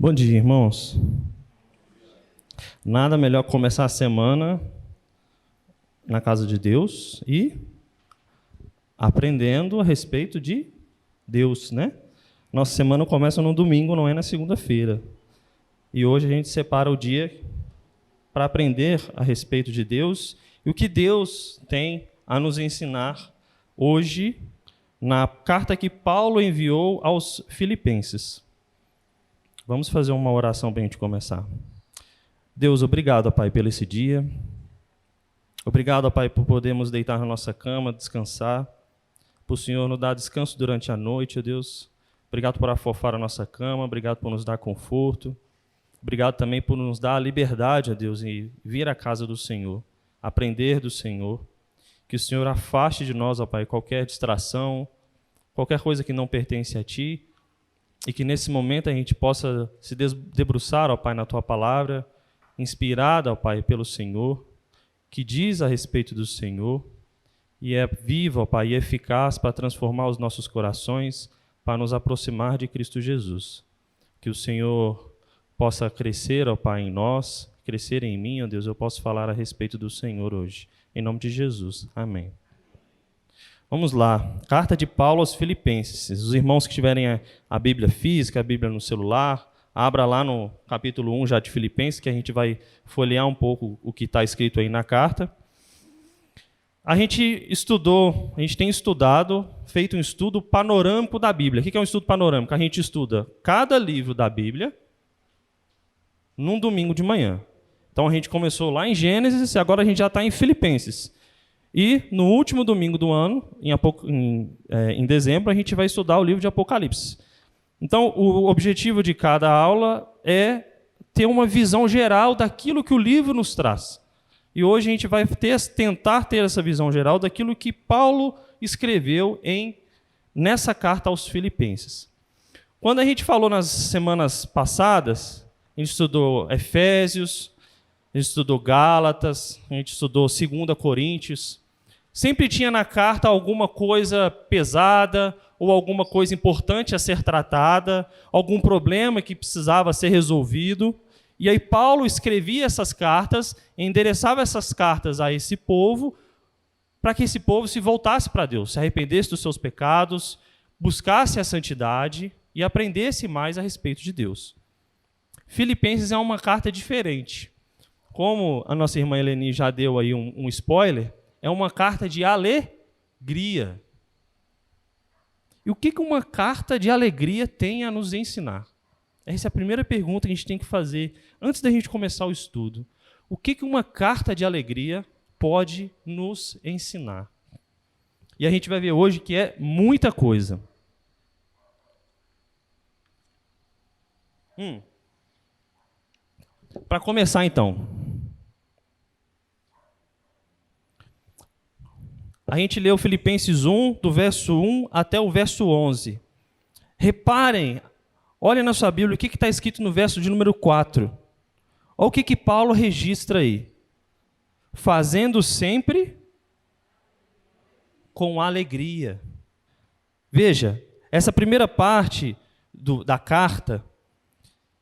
Bom dia, irmãos. Nada melhor que começar a semana na casa de Deus e aprendendo a respeito de Deus, né? Nossa semana começa no domingo, não é na segunda-feira. E hoje a gente separa o dia para aprender a respeito de Deus e o que Deus tem a nos ensinar hoje na carta que Paulo enviou aos Filipenses. Vamos fazer uma oração para a gente começar. Deus, obrigado, Pai, pelo esse dia. Obrigado, Pai, por podermos deitar na nossa cama, descansar. Por o Senhor nos dar descanso durante a noite, ó Deus. Obrigado por afofar a nossa cama. Obrigado por nos dar conforto. Obrigado também por nos dar a liberdade, ó Deus, em vir à casa do Senhor, aprender do Senhor. Que o Senhor afaste de nós, ó Pai, qualquer distração, qualquer coisa que não pertence a Ti. E que nesse momento a gente possa se debruçar, ó Pai, na Tua palavra, inspirada, ó Pai, pelo Senhor, que diz a respeito do Senhor, e é viva, ó Pai, e eficaz para transformar os nossos corações, para nos aproximar de Cristo Jesus. Que o Senhor possa crescer, ó Pai, em nós, crescer em mim, ó Deus, eu posso falar a respeito do Senhor hoje. Em nome de Jesus. Amém. Vamos lá. Carta de Paulo aos Filipenses. Os irmãos que tiverem a Bíblia física, a Bíblia no celular, abra lá no capítulo 1 já de Filipenses, que a gente vai folhear um pouco o que está escrito aí na carta. A gente tem estudado, feito um estudo panorâmico da Bíblia. O que é um estudo panorâmico? A gente estuda cada livro da Bíblia num domingo de manhã. Então a gente começou lá em Gênesis e agora a gente já está em Filipenses. E no último domingo do ano, em dezembro, a gente vai estudar o livro de Apocalipse. Então, o objetivo de cada aula é ter uma visão geral daquilo que o livro nos traz. E hoje a gente vai tentar ter essa visão geral daquilo que Paulo escreveu nessa carta aos Filipenses. Quando a gente falou nas semanas passadas, a gente estudou Efésios, a gente estudou Gálatas, a gente estudou 2 Coríntios. Sempre tinha na carta alguma coisa pesada ou alguma coisa importante a ser tratada, algum problema que precisava ser resolvido. E aí Paulo escrevia essas cartas, endereçava essas cartas a esse povo, para que esse povo se voltasse para Deus, se arrependesse dos seus pecados, buscasse a santidade e aprendesse mais a respeito de Deus. Filipenses é uma carta diferente. Como a nossa irmã Eleni já deu aí um spoiler, é uma carta de alegria. E o que uma carta de alegria tem a nos ensinar? Essa é a primeira pergunta que a gente tem que fazer antes da gente começar o estudo. O que uma carta de alegria pode nos ensinar? E a gente vai ver hoje que é muita coisa. Para começar, então, a gente leu Filipenses 1, do verso 1 até o verso 11. Reparem, olhem na sua Bíblia o que está escrito no verso de número 4. Olha o que Paulo registra aí. Fazendo sempre com alegria. Veja, essa primeira parte da carta,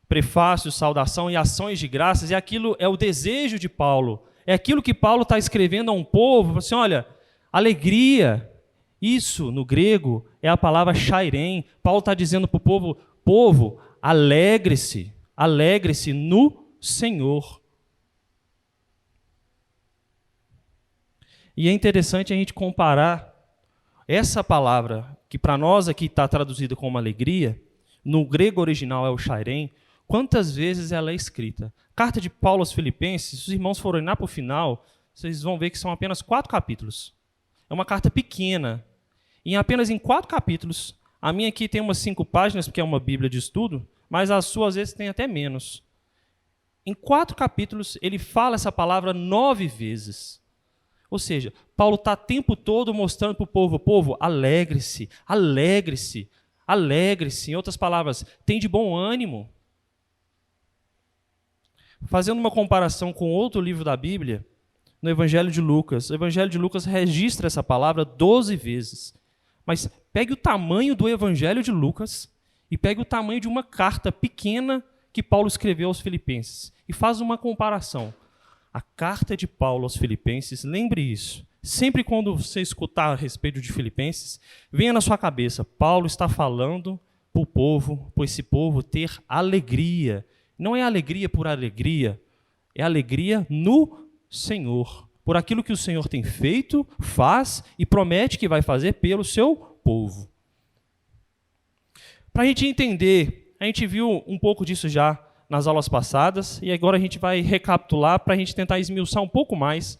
prefácio, saudação e ações de graças, é o desejo de Paulo. É aquilo que Paulo está escrevendo a um povo, assim, olha, alegria, isso no grego é a palavra chairem. Paulo está dizendo para o povo, alegre-se no Senhor. E é interessante a gente comparar essa palavra, que para nós aqui está traduzida como alegria, no grego original é o chairem, quantas vezes ela é escrita. Carta de Paulo aos Filipenses, se os irmãos forem lá para o final, vocês vão ver que são apenas 4 capítulos. É uma carta pequena. E apenas em 4 capítulos, a minha aqui tem umas 5 páginas, porque é uma Bíblia de estudo, mas a sua às vezes tem até menos. Em 4 capítulos, ele fala essa palavra 9 vezes. Ou seja, Paulo está o tempo todo mostrando para o povo, alegre-se, alegre-se, alegre-se. Em outras palavras, tem de bom ânimo. Fazendo uma comparação com outro livro da Bíblia, no Evangelho de Lucas. O Evangelho de Lucas registra essa palavra 12 vezes. Mas pegue o tamanho do Evangelho de Lucas e pegue o tamanho de uma carta pequena que Paulo escreveu aos Filipenses e faz uma comparação. A carta de Paulo aos Filipenses, lembre isso. Sempre quando você escutar a respeito de Filipenses, venha na sua cabeça, Paulo está falando para o povo, para esse povo ter alegria. Não é alegria por alegria, é alegria no Senhor, por aquilo que o Senhor tem feito, faz e promete que vai fazer pelo seu povo. Para a gente entender, a gente viu um pouco disso já nas aulas passadas, e agora a gente vai recapitular para a gente tentar esmiuçar um pouco mais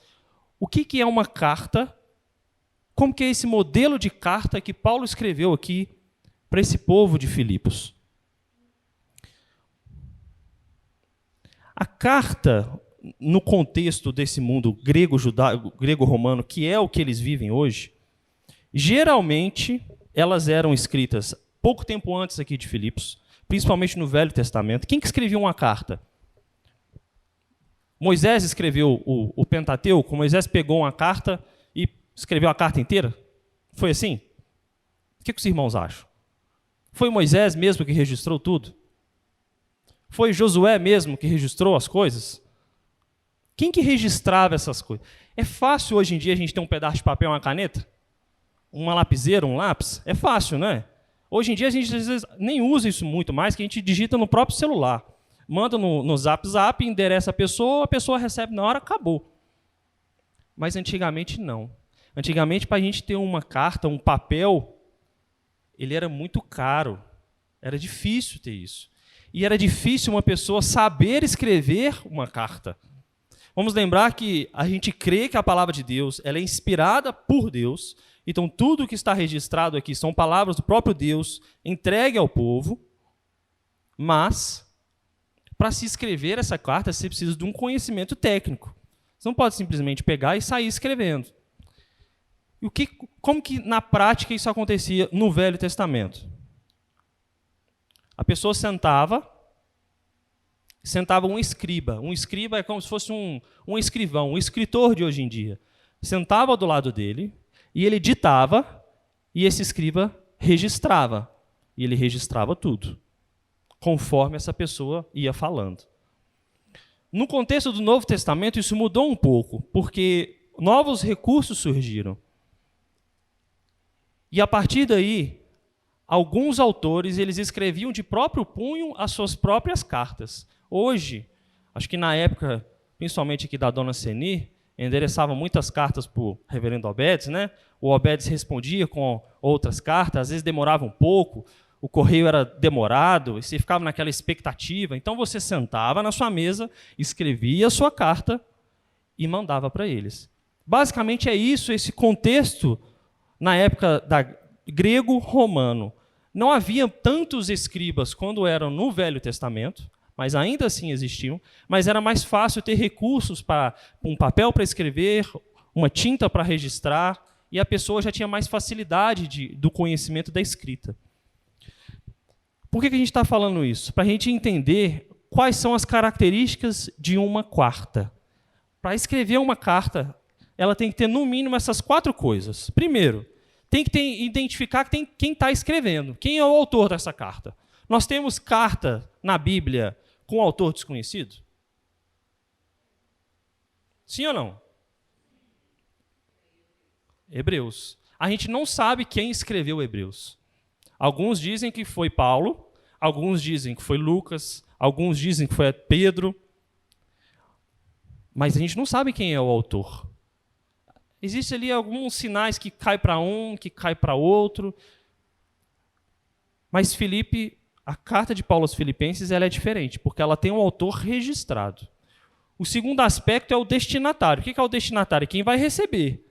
o que é uma carta, como que é esse modelo de carta que Paulo escreveu aqui para esse povo de Filipos. A carta, no contexto desse mundo grego-romano, que é o que eles vivem hoje, geralmente elas eram escritas pouco tempo antes aqui de Filipos, principalmente no Velho Testamento. Quem que escrevia uma carta? Moisés escreveu o Pentateuco. Moisés pegou uma carta e escreveu a carta inteira? Foi assim? O que os irmãos acham? Foi Moisés mesmo que registrou tudo? Foi Josué mesmo que registrou as coisas? Quem que registrava essas coisas? É fácil hoje em dia a gente ter um pedaço de papel e uma caneta? Uma lapiseira, um lápis? É fácil, não é? Hoje em dia a gente às vezes nem usa isso muito mais, que a gente digita no próprio celular. Manda no Zap, endereça a pessoa recebe na hora, acabou. Mas antigamente não. Antigamente, para a gente ter uma carta, um papel, ele era muito caro. Era difícil ter isso. E era difícil uma pessoa saber escrever uma carta. Vamos lembrar que a gente crê que a palavra de Deus ela é inspirada por Deus. Então, tudo que está registrado aqui são palavras do próprio Deus entregue ao povo. Mas, para se escrever essa carta, você precisa de um conhecimento técnico. Você não pode simplesmente pegar e sair escrevendo. E como que, na prática, isso acontecia no Velho Testamento? A pessoa sentava um escriba. Um escriba é como se fosse um escrivão, um escritor de hoje em dia. Sentava do lado dele e ele ditava e esse escriba registrava. E ele registrava tudo, conforme essa pessoa ia falando. No contexto do Novo Testamento, isso mudou um pouco, porque novos recursos surgiram. E a partir daí, alguns autores eles escreviam de próprio punho as suas próprias cartas. Hoje, acho que na época, principalmente aqui da dona Seni, endereçava muitas cartas para o reverendo Obedes, né? O Obedes respondia com outras cartas, às vezes demorava um pouco, o correio era demorado, e você ficava naquela expectativa. Então você sentava na sua mesa, escrevia a sua carta e mandava para eles. Basicamente é isso, esse contexto na época grego-romano. Não havia tantos escribas quando eram no Velho Testamento, mas ainda assim existiam, mas era mais fácil ter recursos para um papel para escrever, uma tinta para registrar, e a pessoa já tinha mais facilidade do conhecimento da escrita. Por que a gente está falando isso? Para a gente entender quais são as características de uma carta. Para escrever uma carta, ela tem que ter, no mínimo, essas 4 coisas. Primeiro, tem que identificar quem está escrevendo, quem é o autor dessa carta. Nós temos carta na Bíblia com autor desconhecido? Sim ou não? Hebreus. A gente não sabe quem escreveu Hebreus. Alguns dizem que foi Paulo, alguns dizem que foi Lucas, alguns dizem que foi Pedro, mas a gente não sabe quem é o autor. Existem ali alguns sinais que cai para um, que cai para outro, mas a carta de Paulo aos Filipenses ela é diferente, porque ela tem um autor registrado. O segundo aspecto é o destinatário. O que é o destinatário? Quem vai receber.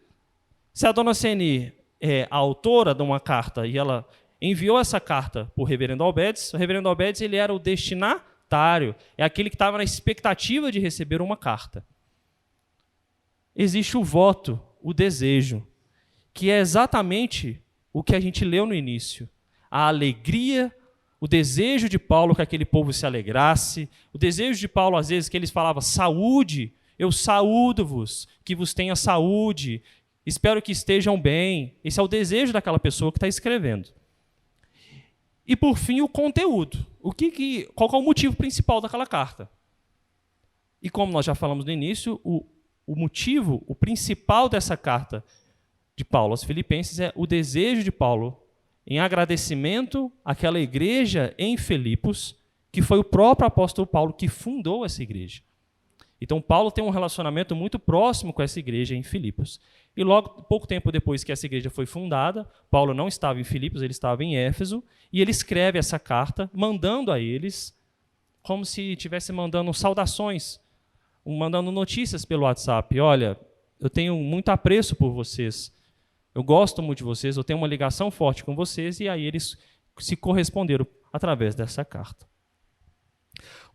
Se a dona Seni é a autora de uma carta e ela enviou essa carta para o reverendo Obedes ele era o destinatário, é aquele que estava na expectativa de receber uma carta. Existe o voto, o desejo, que é exatamente o que a gente leu no início. A alegria, o desejo de Paulo que aquele povo se alegrasse, o desejo de Paulo, às vezes, que eles falavam, saúde, eu saúdo-vos, que vos tenha saúde, espero que estejam bem. Esse é o desejo daquela pessoa que está escrevendo. E, por fim, o conteúdo. qual que é o motivo principal daquela carta. E como nós já falamos no início, o motivo, o principal dessa carta de Paulo aos Filipenses é o desejo de Paulo em agradecimento àquela igreja em Filipos, que foi o próprio apóstolo Paulo que fundou essa igreja. Então, Paulo tem um relacionamento muito próximo com essa igreja em Filipos. E logo, pouco tempo depois que essa igreja foi fundada, Paulo não estava em Filipos, ele estava em Éfeso, e ele escreve essa carta, mandando a eles, como se estivesse mandando saudações, mandando notícias pelo WhatsApp. Olha, eu tenho muito apreço por vocês, eu gosto muito de vocês, eu tenho uma ligação forte com vocês, e aí eles se corresponderam através dessa carta.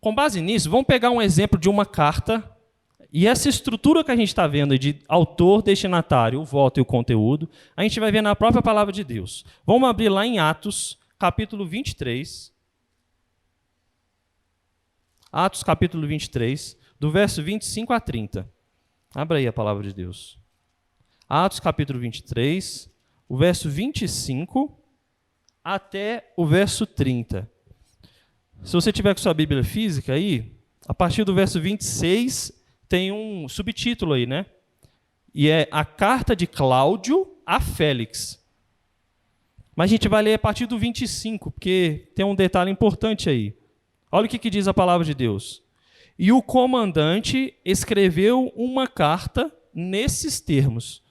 Com base nisso, vamos pegar um exemplo de uma carta, e essa estrutura que a gente está vendo de autor, destinatário, o voto e o conteúdo, a gente vai ver na própria palavra de Deus. Vamos abrir lá em Atos, capítulo 23. Atos, capítulo 23, do verso 25 a 30. Abra aí a palavra de Deus. Atos, capítulo 23, o verso 25 até o verso 30. Se você tiver com sua Bíblia física aí, a partir do verso 26, tem um subtítulo aí, né? E é a carta de Cláudio a Félix. Mas a gente vai ler a partir do 25, porque tem um detalhe importante aí. Olha o que diz a palavra de Deus. E o comandante escreveu uma carta nesses termos.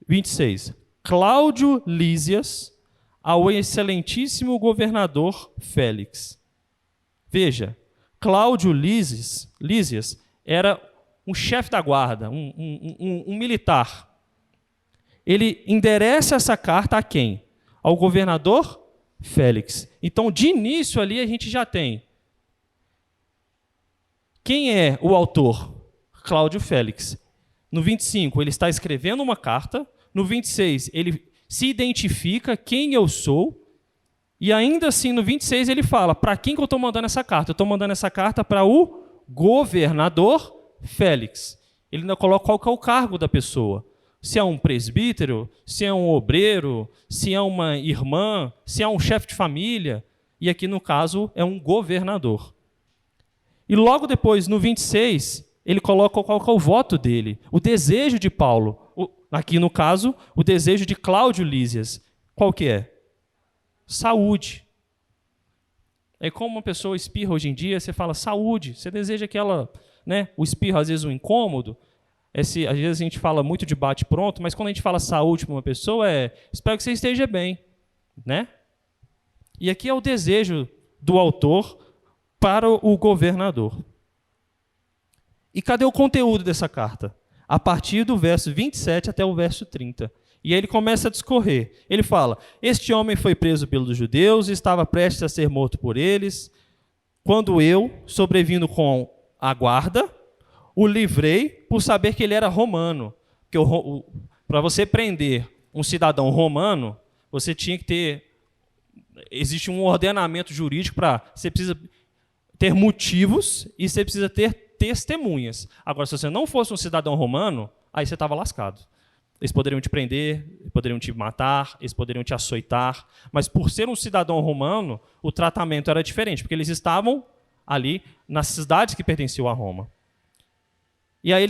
26. Cláudio Lísias, ao excelentíssimo governador Félix. Veja, Cláudio Lísias era um chefe da guarda, um militar. Ele endereça essa carta a quem? Ao governador Félix. Então, de início ali, a gente já tem. Quem é o autor? Cláudio Félix. No 25, ele está escrevendo uma carta. No 26, ele se identifica quem eu sou, e ainda assim, no 26, ele fala, para quem que eu estou mandando essa carta? Eu estou mandando essa carta para o governador Félix. Ele ainda coloca qual que é o cargo da pessoa. Se é um presbítero, se é um obreiro, se é uma irmã, se é um chefe de família, e aqui, no caso, é um governador. E logo depois, no 26, ele coloca qual que é o voto dele, o desejo de Paulo. Aqui, no caso, o desejo de Cláudio Lísias. Qual que é? Saúde. É como uma pessoa espirra hoje em dia, você fala saúde. Você deseja que ela, né, o espirro, às vezes, um incômodo. Às vezes a gente fala muito de bate-pronto, mas quando a gente fala saúde para uma pessoa, espero que você esteja bem. Né? E aqui é o desejo do autor para o governador. E cadê o conteúdo dessa carta? A partir do verso 27 até o verso 30. E aí ele começa a discorrer. Ele fala, este homem foi preso pelos judeus e estava prestes a ser morto por eles, quando eu, sobrevindo com a guarda, o livrei por saber que ele era romano. Para você prender um cidadão romano, você tinha que ter... Existe um ordenamento jurídico para... Você precisa ter motivos e você precisa ter testemunhas. Agora, se você não fosse um cidadão romano, aí você estava lascado. Eles poderiam te prender, poderiam te matar, eles poderiam te açoitar, mas por ser um cidadão romano, o tratamento era diferente, porque eles estavam ali nas cidades que pertenciam a Roma. E aí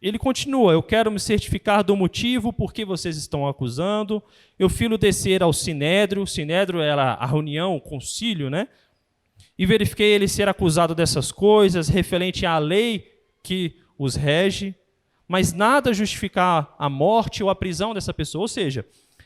ele continua, eu quero me certificar do motivo por que vocês estão acusando, eu filo descer ao Sinédrio, o Sinédrio era a reunião, o concílio, né? E verifiquei ele ser acusado dessas coisas, referente à lei que os rege, mas nada justificar a morte ou a prisão dessa pessoa. Ou seja,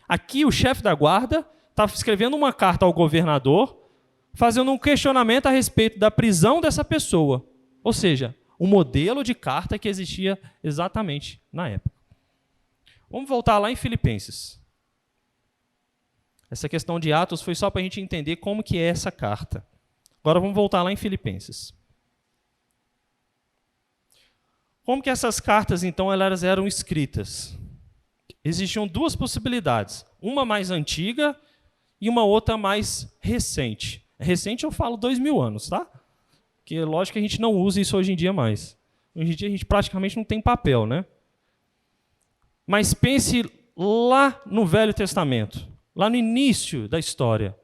aqui o chefe da guarda está escrevendo uma carta ao governador, fazendo um questionamento a respeito da prisão dessa pessoa. Ou seja, o modelo de carta que existia exatamente na época. Vamos voltar lá em Filipenses. Essa questão de Atos foi só para a gente entender como que é essa carta. Agora vamos voltar lá em Filipenses. Como que essas cartas, então, elas eram escritas? Existiam duas possibilidades. Uma mais antiga e uma outra mais recente. Recente eu falo 2000 anos, tá? Porque lógico que a gente não usa isso hoje em dia mais. Hoje em dia a gente praticamente não tem papel, né? Mas pense lá no Velho Testamento, lá no início da história.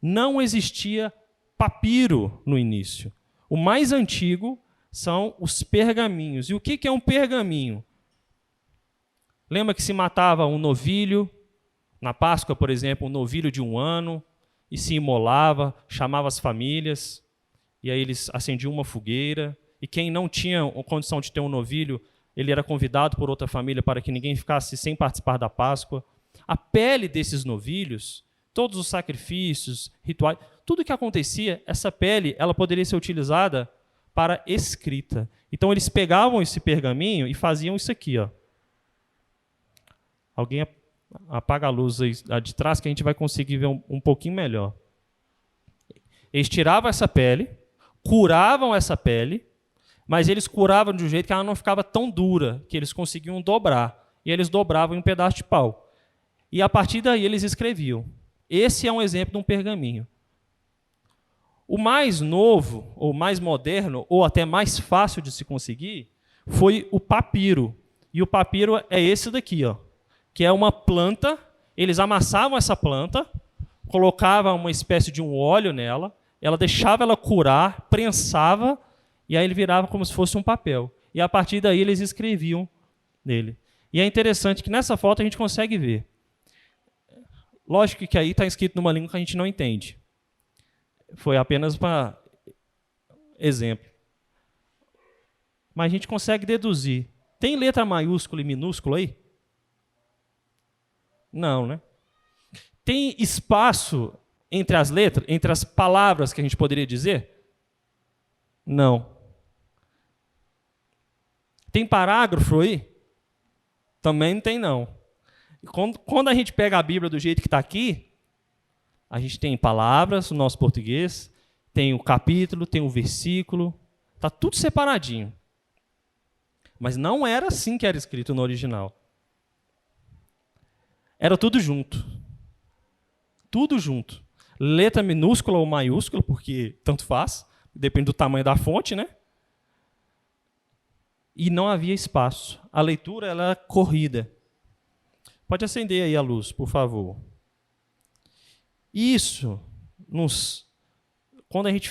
Não existia papiro no início. O mais antigo são os pergaminhos. E o que é um pergaminho? Lembra que se matava um novilho, na Páscoa, por exemplo, um novilho de 1 ano, e se imolava, chamava as famílias, e aí eles acendiam uma fogueira, e quem não tinha a condição de ter um novilho, ele era convidado por outra família para que ninguém ficasse sem participar da Páscoa. A pele desses novilhos, todos os sacrifícios, rituais, tudo que acontecia, essa pele ela poderia ser utilizada para escrita. Então eles pegavam esse pergaminho e faziam isso aqui. Ó. Alguém apaga a luz aí de trás que a gente vai conseguir ver um pouquinho melhor. Eles tiravam essa pele, curavam essa pele, mas eles curavam de um jeito que ela não ficava tão dura, que eles conseguiam dobrar. E eles dobravam em um pedaço de pau. E a partir daí eles escreviam. Esse é um exemplo de um pergaminho. O mais novo, ou mais moderno, ou até mais fácil de se conseguir, foi o papiro. E o papiro é esse daqui, ó, que é uma planta. Eles amassavam essa planta, colocavam uma espécie de um óleo nela, ela deixava ela curar, prensava, e aí ele virava como se fosse um papel. E a partir daí eles escreviam nele. E é interessante que nessa foto a gente consegue ver. Lógico que aí está escrito numa língua que a gente não entende. Foi apenas para exemplo. Mas a gente consegue deduzir. Tem letra maiúscula e minúscula aí? Não, né? Tem espaço entre as letras, entre as palavras que a gente poderia dizer? Não. Tem parágrafo aí? Também não tem, não. Quando a gente pega a Bíblia do jeito que está aqui, a gente tem palavras no nosso português, tem o capítulo, tem o versículo, está tudo separadinho. Mas não era assim que era escrito no original. Era tudo junto. Tudo junto. Letra minúscula ou maiúscula, porque tanto faz, depende do tamanho da fonte, né? E não havia espaço. A leitura ela era corrida. Pode acender aí a luz, por favor. Isso, quando a gente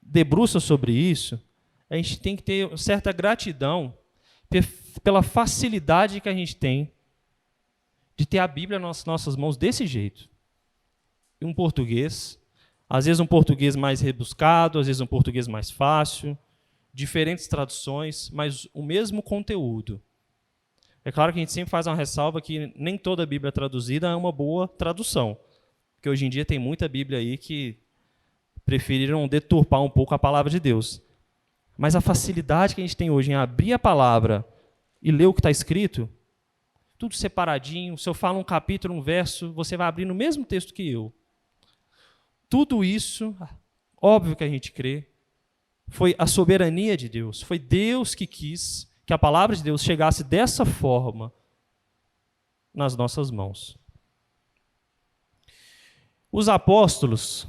debruça sobre isso, a gente tem que ter certa gratidão pela facilidade que a gente tem de ter a Bíblia nas nossas mãos desse jeito. E um português, às vezes um português mais rebuscado, às vezes um português mais fácil, diferentes traduções, mas o mesmo conteúdo. É claro que a gente sempre faz uma ressalva que nem toda Bíblia traduzida é uma boa tradução, porque hoje em dia tem muita Bíblia aí que preferiram deturpar um pouco a palavra de Deus. Mas a facilidade que a gente tem hoje em abrir a palavra e ler o que está escrito, tudo separadinho, se eu falo um capítulo, um verso, você vai abrir no mesmo texto que eu. Tudo isso, óbvio que a gente crê, foi a soberania de Deus, foi Deus que quis que a palavra de Deus chegasse dessa forma nas nossas mãos. Os apóstolos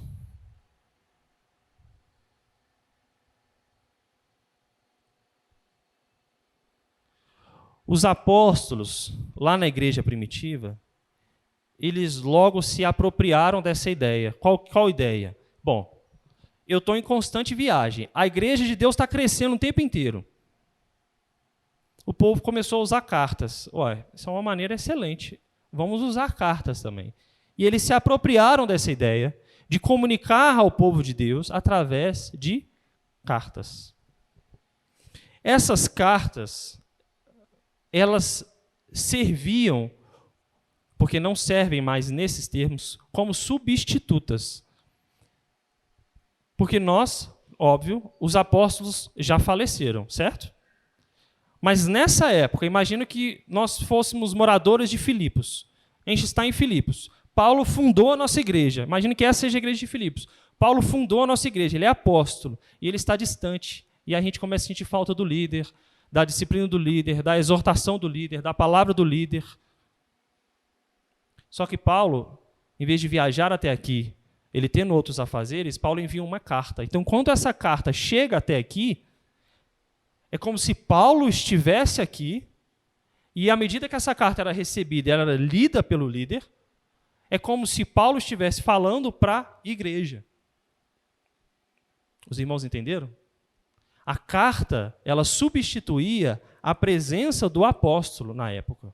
lá na igreja primitiva, eles logo se apropriaram dessa ideia. Qual ideia? Bom, eu estou em constante viagem. A igreja de Deus está crescendo o tempo inteiro. O povo começou a usar cartas. Ué, isso é uma maneira excelente. Vamos usar cartas também. E eles se apropriaram dessa ideia de comunicar ao povo de Deus através de cartas. Essas cartas, elas serviam, porque não servem mais nesses termos, como substitutas. Porque nós, óbvio, os apóstolos já faleceram, certo? Mas nessa época, imagino que nós fôssemos moradores de Filipos. A gente está em Filipos. Paulo fundou a nossa igreja. Imagino que essa seja a igreja de Filipos. Paulo fundou a nossa igreja, ele é apóstolo, e ele está distante. E a gente começa a sentir falta do líder, da disciplina do líder, da exortação do líder, da palavra do líder. Só que Paulo, em vez de viajar até aqui, ele tendo outros afazeres, Paulo envia uma carta. Então, quando essa carta chega até aqui, é como se Paulo estivesse aqui, e à medida que essa carta era recebida, ela era lida pelo líder, é como se Paulo estivesse falando para a igreja. Os irmãos entenderam? A carta, ela substituía a presença do apóstolo na época.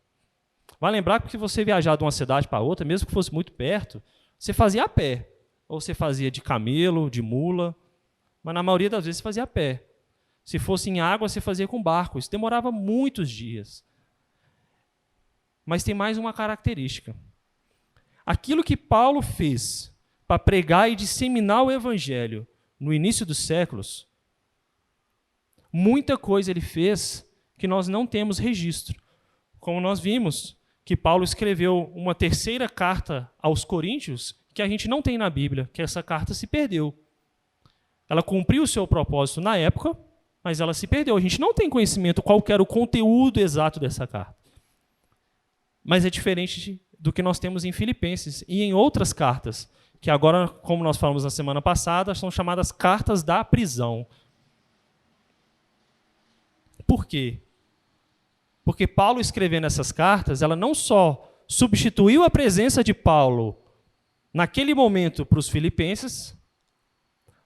Vai lembrar que você viajar de uma cidade para outra, mesmo que fosse muito perto, você fazia a pé. Ou você fazia de camelo, de mula, mas na maioria das vezes você fazia a pé. Se fosse em água, você fazia com barco. Isso demorava muitos dias. Mas tem mais uma característica. Aquilo que Paulo fez para pregar e disseminar o evangelho no início dos séculos, muita coisa ele fez que nós não temos registro. Como nós vimos que Paulo escreveu uma terceira carta aos Coríntios que a gente não tem na Bíblia, que essa carta se perdeu. Ela cumpriu o seu propósito na época, mas ela se perdeu. A gente não tem conhecimento qual era o conteúdo exato dessa carta. Mas é diferente do que nós temos em Filipenses e em outras cartas, que agora, como nós falamos na semana passada, são chamadas cartas da prisão. Por quê? Porque Paulo escrevendo essas cartas, ela não só substituiu a presença de Paulo naquele momento para os filipenses,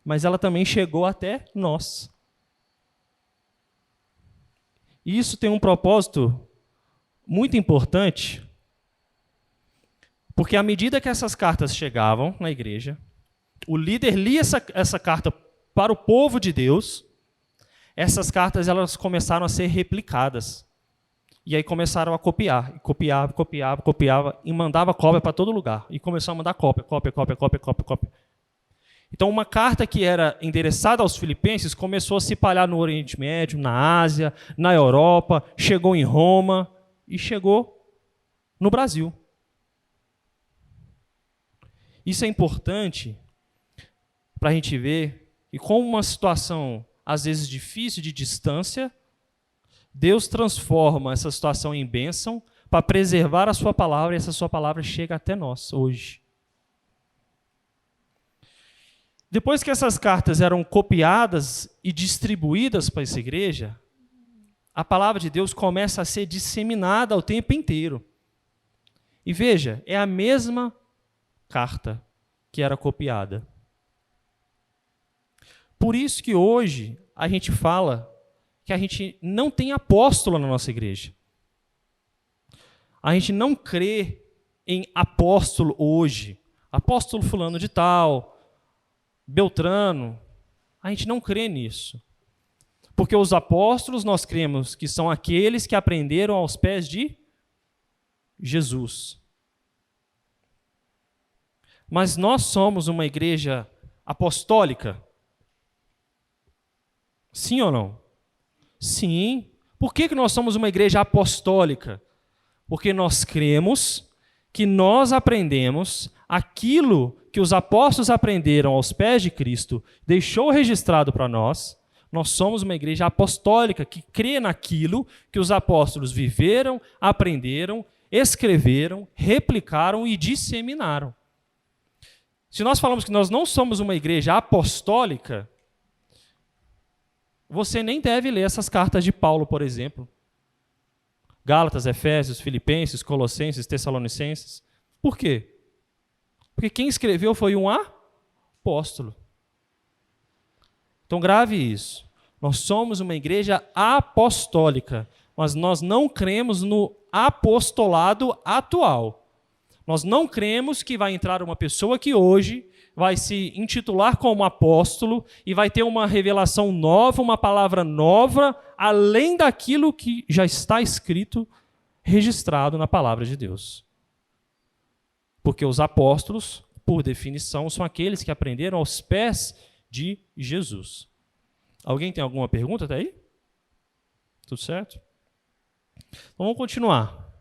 mas ela também chegou até nós. E isso tem um propósito muito importante, porque à medida que essas cartas chegavam na igreja, o líder lia essa carta para o povo de Deus, essas cartas elas começaram a ser replicadas. E aí começaram a copiar, copiava, e mandava cópia para todo lugar. E começou a mandar cópia. Então, uma carta que era endereçada aos filipenses começou a se espalhar no Oriente Médio, na Ásia, na Europa, chegou em Roma e chegou no Brasil. Isso é importante para a gente ver que, com uma situação, às vezes, difícil de distância, Deus transforma essa situação em bênção para preservar a sua palavra, e essa sua palavra chega até nós hoje. Depois que essas cartas eram copiadas e distribuídas para essa igreja, a palavra de Deus começa a ser disseminada o tempo inteiro. E veja, é a mesma carta que era copiada. Por isso que hoje a gente fala que a gente não tem apóstolo na nossa igreja. A gente não crê em apóstolo hoje. Apóstolo fulano de tal, Beltrano. A gente não crê nisso. Porque os apóstolos nós cremos que são aqueles que aprenderam aos pés de Jesus. Mas nós somos uma igreja apostólica? Sim ou não? Sim. Por que nós somos uma igreja apostólica? Porque nós cremos que nós aprendemos aquilo que os apóstolos aprenderam aos pés de Cristo, deixou registrado para nós. Nós somos uma igreja apostólica que crê naquilo que os apóstolos viveram, aprenderam, escreveram, replicaram e disseminaram. Se nós falamos que nós não somos uma igreja apostólica, você nem deve ler essas cartas de Paulo, por exemplo. Gálatas, Efésios, Filipenses, Colossenses, Tessalonicenses. Por quê? Porque quem escreveu foi um apóstolo. Então grave isso. Nós somos uma igreja apostólica, mas nós não cremos no apostolado atual. Nós não cremos que vai entrar uma pessoa que hoje vai se intitular como apóstolo e vai ter uma revelação nova, uma palavra nova, além daquilo que já está escrito, registrado na palavra de Deus. Porque os apóstolos, por definição, são aqueles que aprenderam aos pés de Jesus. Alguém tem alguma pergunta até aí? Tudo certo? Então, vamos continuar.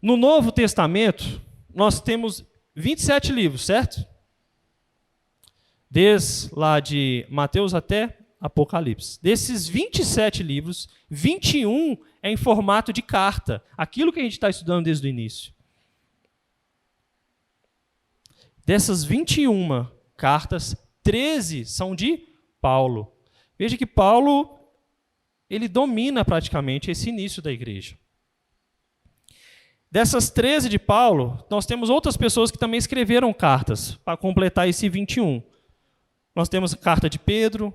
No Novo Testamento, nós temos 27 livros, certo? Desde lá de Mateus até Apocalipse. Desses 27 livros, 21 é em formato de carta. Aquilo que a gente está estudando desde o início. Dessas 21 cartas, 13 são de Paulo. Veja que Paulo, ele domina praticamente esse início da igreja. Dessas 13 de Paulo, nós temos outras pessoas que também escreveram cartas para completar esse 21. Nós temos carta de Pedro,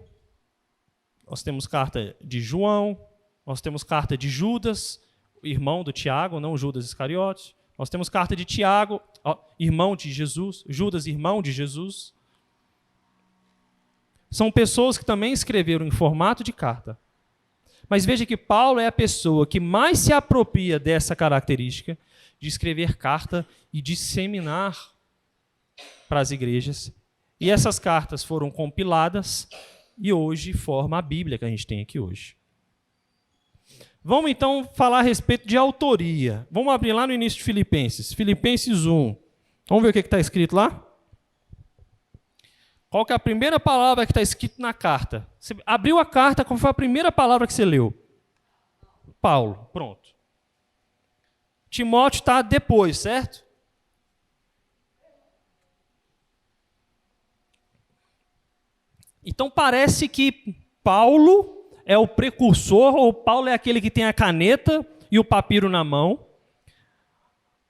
nós temos carta de João, nós temos carta de Judas, irmão do Tiago, não Judas Iscariotes. Nós temos carta de Tiago, irmão de Jesus, Judas, irmão de Jesus. São pessoas que também escreveram em formato de carta. Mas veja que Paulo é a pessoa que mais se apropria dessa característica de escrever carta e disseminar para as igrejas. E essas cartas foram compiladas e hoje forma a Bíblia que a gente tem aqui hoje. Vamos então falar a respeito de autoria. Vamos abrir lá no início de Filipenses. Filipenses 1. Vamos ver o que está escrito lá? Qual que é a primeira palavra que está escrita na carta? Você abriu a carta, qual foi a primeira palavra que você leu? Paulo, pronto. Timóteo está depois, certo? Então parece que Paulo é o precursor, ou Paulo é aquele que tem a caneta e o papiro na mão,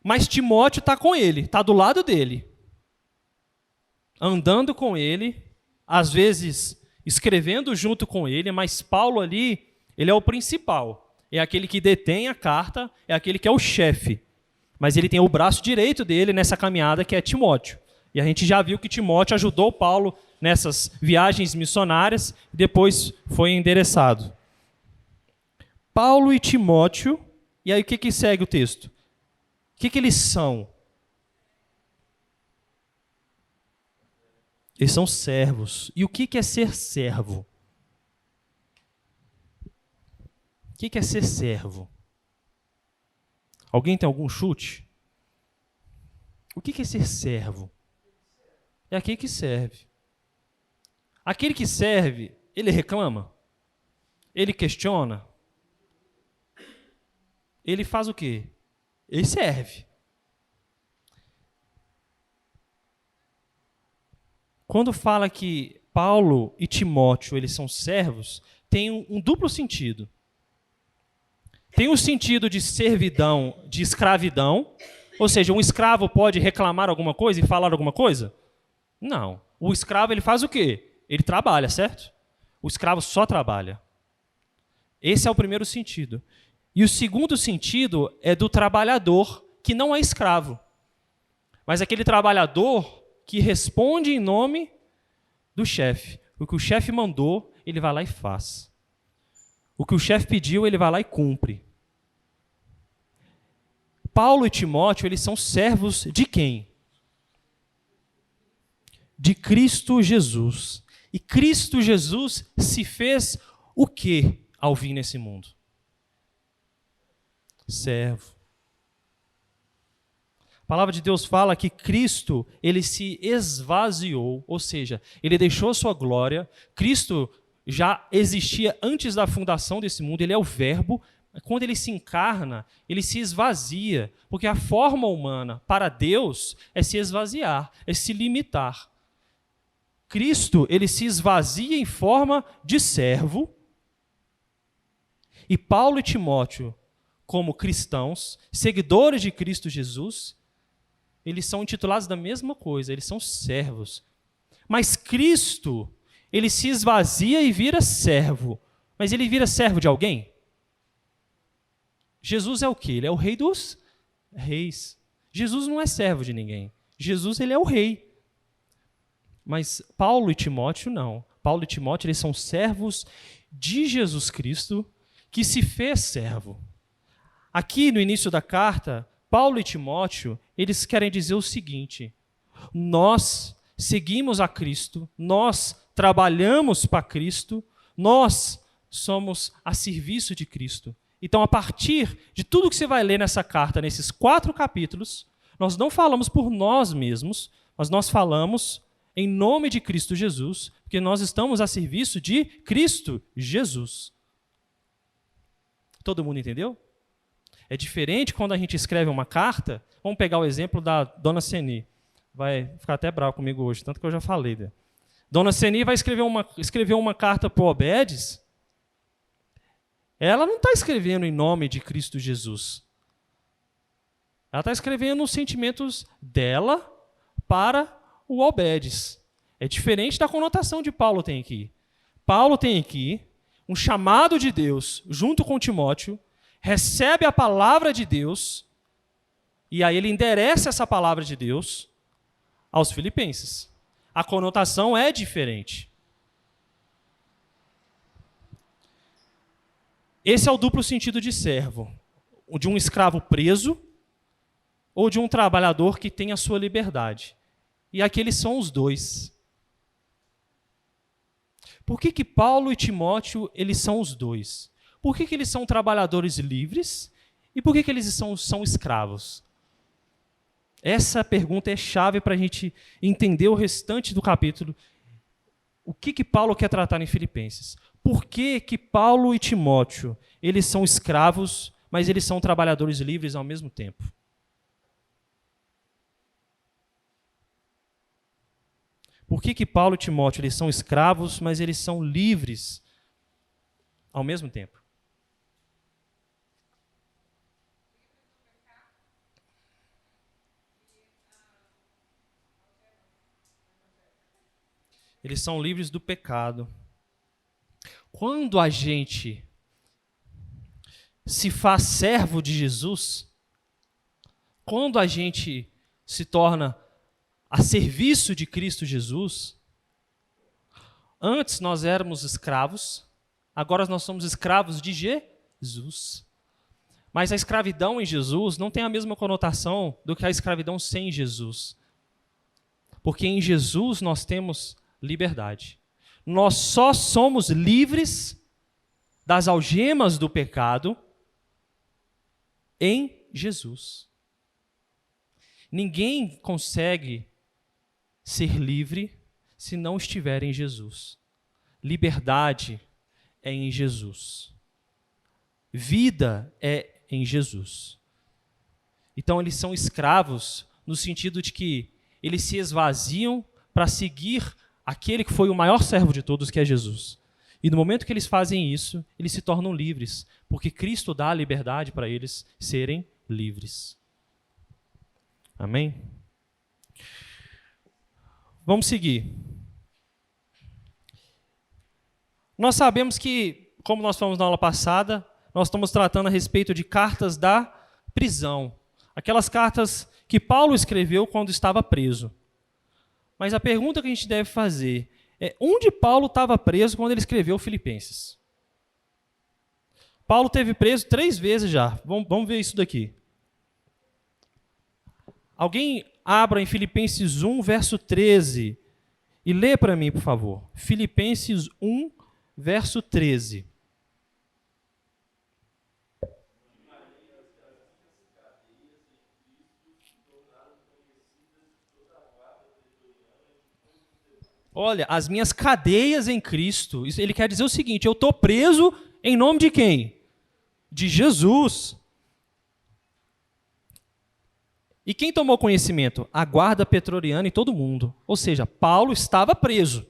mas Timóteo está com ele, está do lado dele. Andando com ele, às vezes escrevendo junto com ele, mas Paulo ali, ele é o principal, é aquele que detém a carta, é aquele que é o chefe, mas ele tem o braço direito dele nessa caminhada que é Timóteo, e a gente já viu que Timóteo ajudou Paulo nessas viagens missionárias, e depois foi endereçado. Paulo e Timóteo, e aí o que segue o texto? O que eles são? Eles são servos. E o que é ser servo? O que é ser servo? Alguém tem algum chute? O que é ser servo? É aquele que serve. Aquele que serve, ele reclama? Ele questiona? Ele faz o quê? Ele serve. Quando fala que Paulo e Timóteo eles são servos, tem um duplo sentido. Tem o sentido de servidão, de escravidão, ou seja, um escravo pode reclamar alguma coisa e falar alguma coisa? Não. O escravo ele faz o quê? Ele trabalha, certo? O escravo só trabalha. Esse é o primeiro sentido. E o segundo sentido é do trabalhador que não é escravo, mas aquele trabalhador que responde em nome do chefe. O que o chefe mandou, ele vai lá e faz. O que o chefe pediu, ele vai lá e cumpre. Paulo e Timóteo, eles são servos de quem? De Cristo Jesus. E Cristo Jesus se fez o quê ao vir nesse mundo? Servo. A palavra de Deus fala que Cristo, ele se esvaziou, ou seja, ele deixou sua glória. Cristo já existia antes da fundação desse mundo, ele é o verbo. Quando ele se encarna, ele se esvazia, porque a forma humana para Deus é se esvaziar, é se limitar. Cristo, ele se esvazia em forma de servo. E Paulo e Timóteo, como cristãos, seguidores de Cristo Jesus, eles são intitulados da mesma coisa, eles são servos. Mas Cristo, ele se esvazia e vira servo. Mas ele vira servo de alguém? Jesus é o quê? Ele é o rei dos reis. Jesus não é servo de ninguém. Jesus, ele é o rei. Mas Paulo e Timóteo, não. Paulo e Timóteo, eles são servos de Jesus Cristo, que se fez servo. Aqui no início da carta, Paulo e Timóteo, eles querem dizer o seguinte: nós seguimos a Cristo, nós trabalhamos para Cristo, nós somos a serviço de Cristo. Então, a partir de tudo que você vai ler nessa carta, nesses 4 capítulos, nós não falamos por nós mesmos, mas nós falamos em nome de Cristo Jesus, porque nós estamos a serviço de Cristo Jesus. Todo mundo entendeu? É diferente quando a gente escreve uma carta. Vamos pegar o exemplo da Dona Seni. Vai ficar até bravo comigo hoje, tanto que eu já falei dela. Dona Seni vai escrever uma carta para o Obedes. Ela não está escrevendo em nome de Cristo Jesus. Ela está escrevendo os sentimentos dela para o Albedes. É diferente da conotação de Paulo tem aqui. Paulo tem aqui um chamado de Deus junto com Timóteo, recebe a palavra de Deus, e aí ele endereça essa palavra de Deus aos filipenses. A conotação é diferente. Esse é o duplo sentido de servo. O de um escravo preso ou de um trabalhador que tem a sua liberdade. E aqui eles são os dois. Por que Paulo e Timóteo eles são os dois? Por que eles são trabalhadores livres e por que eles são escravos? Essa pergunta é chave para a gente entender o restante do capítulo. O que Paulo quer tratar em Filipenses? Por que Paulo e Timóteo eles são escravos, mas eles são trabalhadores livres ao mesmo tempo? Por que Paulo e Timóteo eles são escravos, mas eles são livres ao mesmo tempo? Eles são livres do pecado. Quando a gente se faz servo de Jesus, quando a gente se torna a serviço de Cristo Jesus, antes nós éramos escravos, agora nós somos escravos de Jesus. Mas a escravidão em Jesus não tem a mesma conotação do que a escravidão sem Jesus. Porque em Jesus nós temos liberdade. Nós só somos livres das algemas do pecado em Jesus. Ninguém consegue ser livre se não estiver em Jesus. Liberdade é em Jesus. Vida é em Jesus. Então eles são escravos no sentido de que eles se esvaziam para seguir aquele que foi o maior servo de todos, que é Jesus. E no momento que eles fazem isso, eles se tornam livres, porque Cristo dá a liberdade para eles serem livres. Amém? Vamos seguir. Nós sabemos que, como nós falamos na aula passada, nós estamos tratando a respeito de cartas da prisão. Aquelas cartas que Paulo escreveu quando estava preso. Mas a pergunta que a gente deve fazer é: onde Paulo estava preso quando ele escreveu Filipenses? Paulo esteve preso 3 vezes já. Vamos ver isso daqui. Alguém abra em Filipenses 1, verso 13. E lê para mim, por favor. Filipenses 1, verso 13. Olha, as minhas cadeias em Cristo. Ele quer dizer o seguinte: eu estou preso em nome de quem? De Jesus. E quem tomou conhecimento? A guarda pretoriana e todo mundo. Ou seja, Paulo estava preso.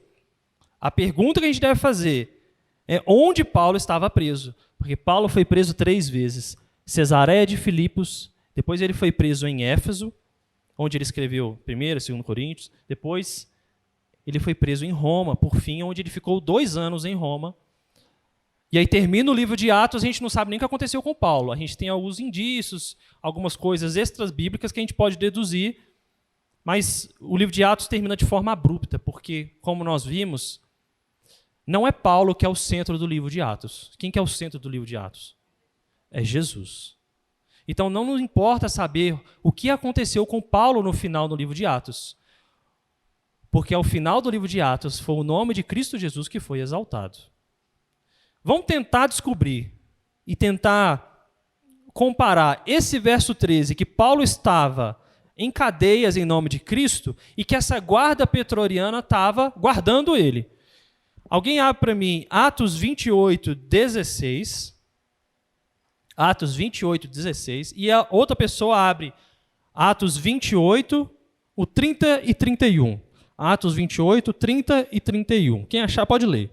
A pergunta que a gente deve fazer é onde Paulo estava preso. Porque Paulo foi preso 3 vezes. Cesareia de Filipos, depois ele foi preso em Éfeso, onde ele escreveu 1º e 2º Coríntios, depois ele foi preso em Roma, por fim, onde ele ficou 2 anos em Roma. E aí termina o livro de Atos, a gente não sabe nem o que aconteceu com Paulo. A gente tem alguns indícios, algumas coisas extras bíblicas que a gente pode deduzir, mas o livro de Atos termina de forma abrupta, porque, como nós vimos, não é Paulo que é o centro do livro de Atos. Quem que é o centro do livro de Atos? É Jesus. Então não nos importa saber o que aconteceu com Paulo no final do livro de Atos, porque ao final do livro de Atos foi o nome de Cristo Jesus que foi exaltado. Vamos tentar descobrir e tentar comparar esse verso 13, que Paulo estava em cadeias em nome de Cristo e que essa guarda pretoriana estava guardando ele. Alguém abre para mim Atos 28, 16. Atos 28, 16. E a outra pessoa abre Atos 28, o 30 e 31. Atos 28, 30 e 31. Quem achar pode ler.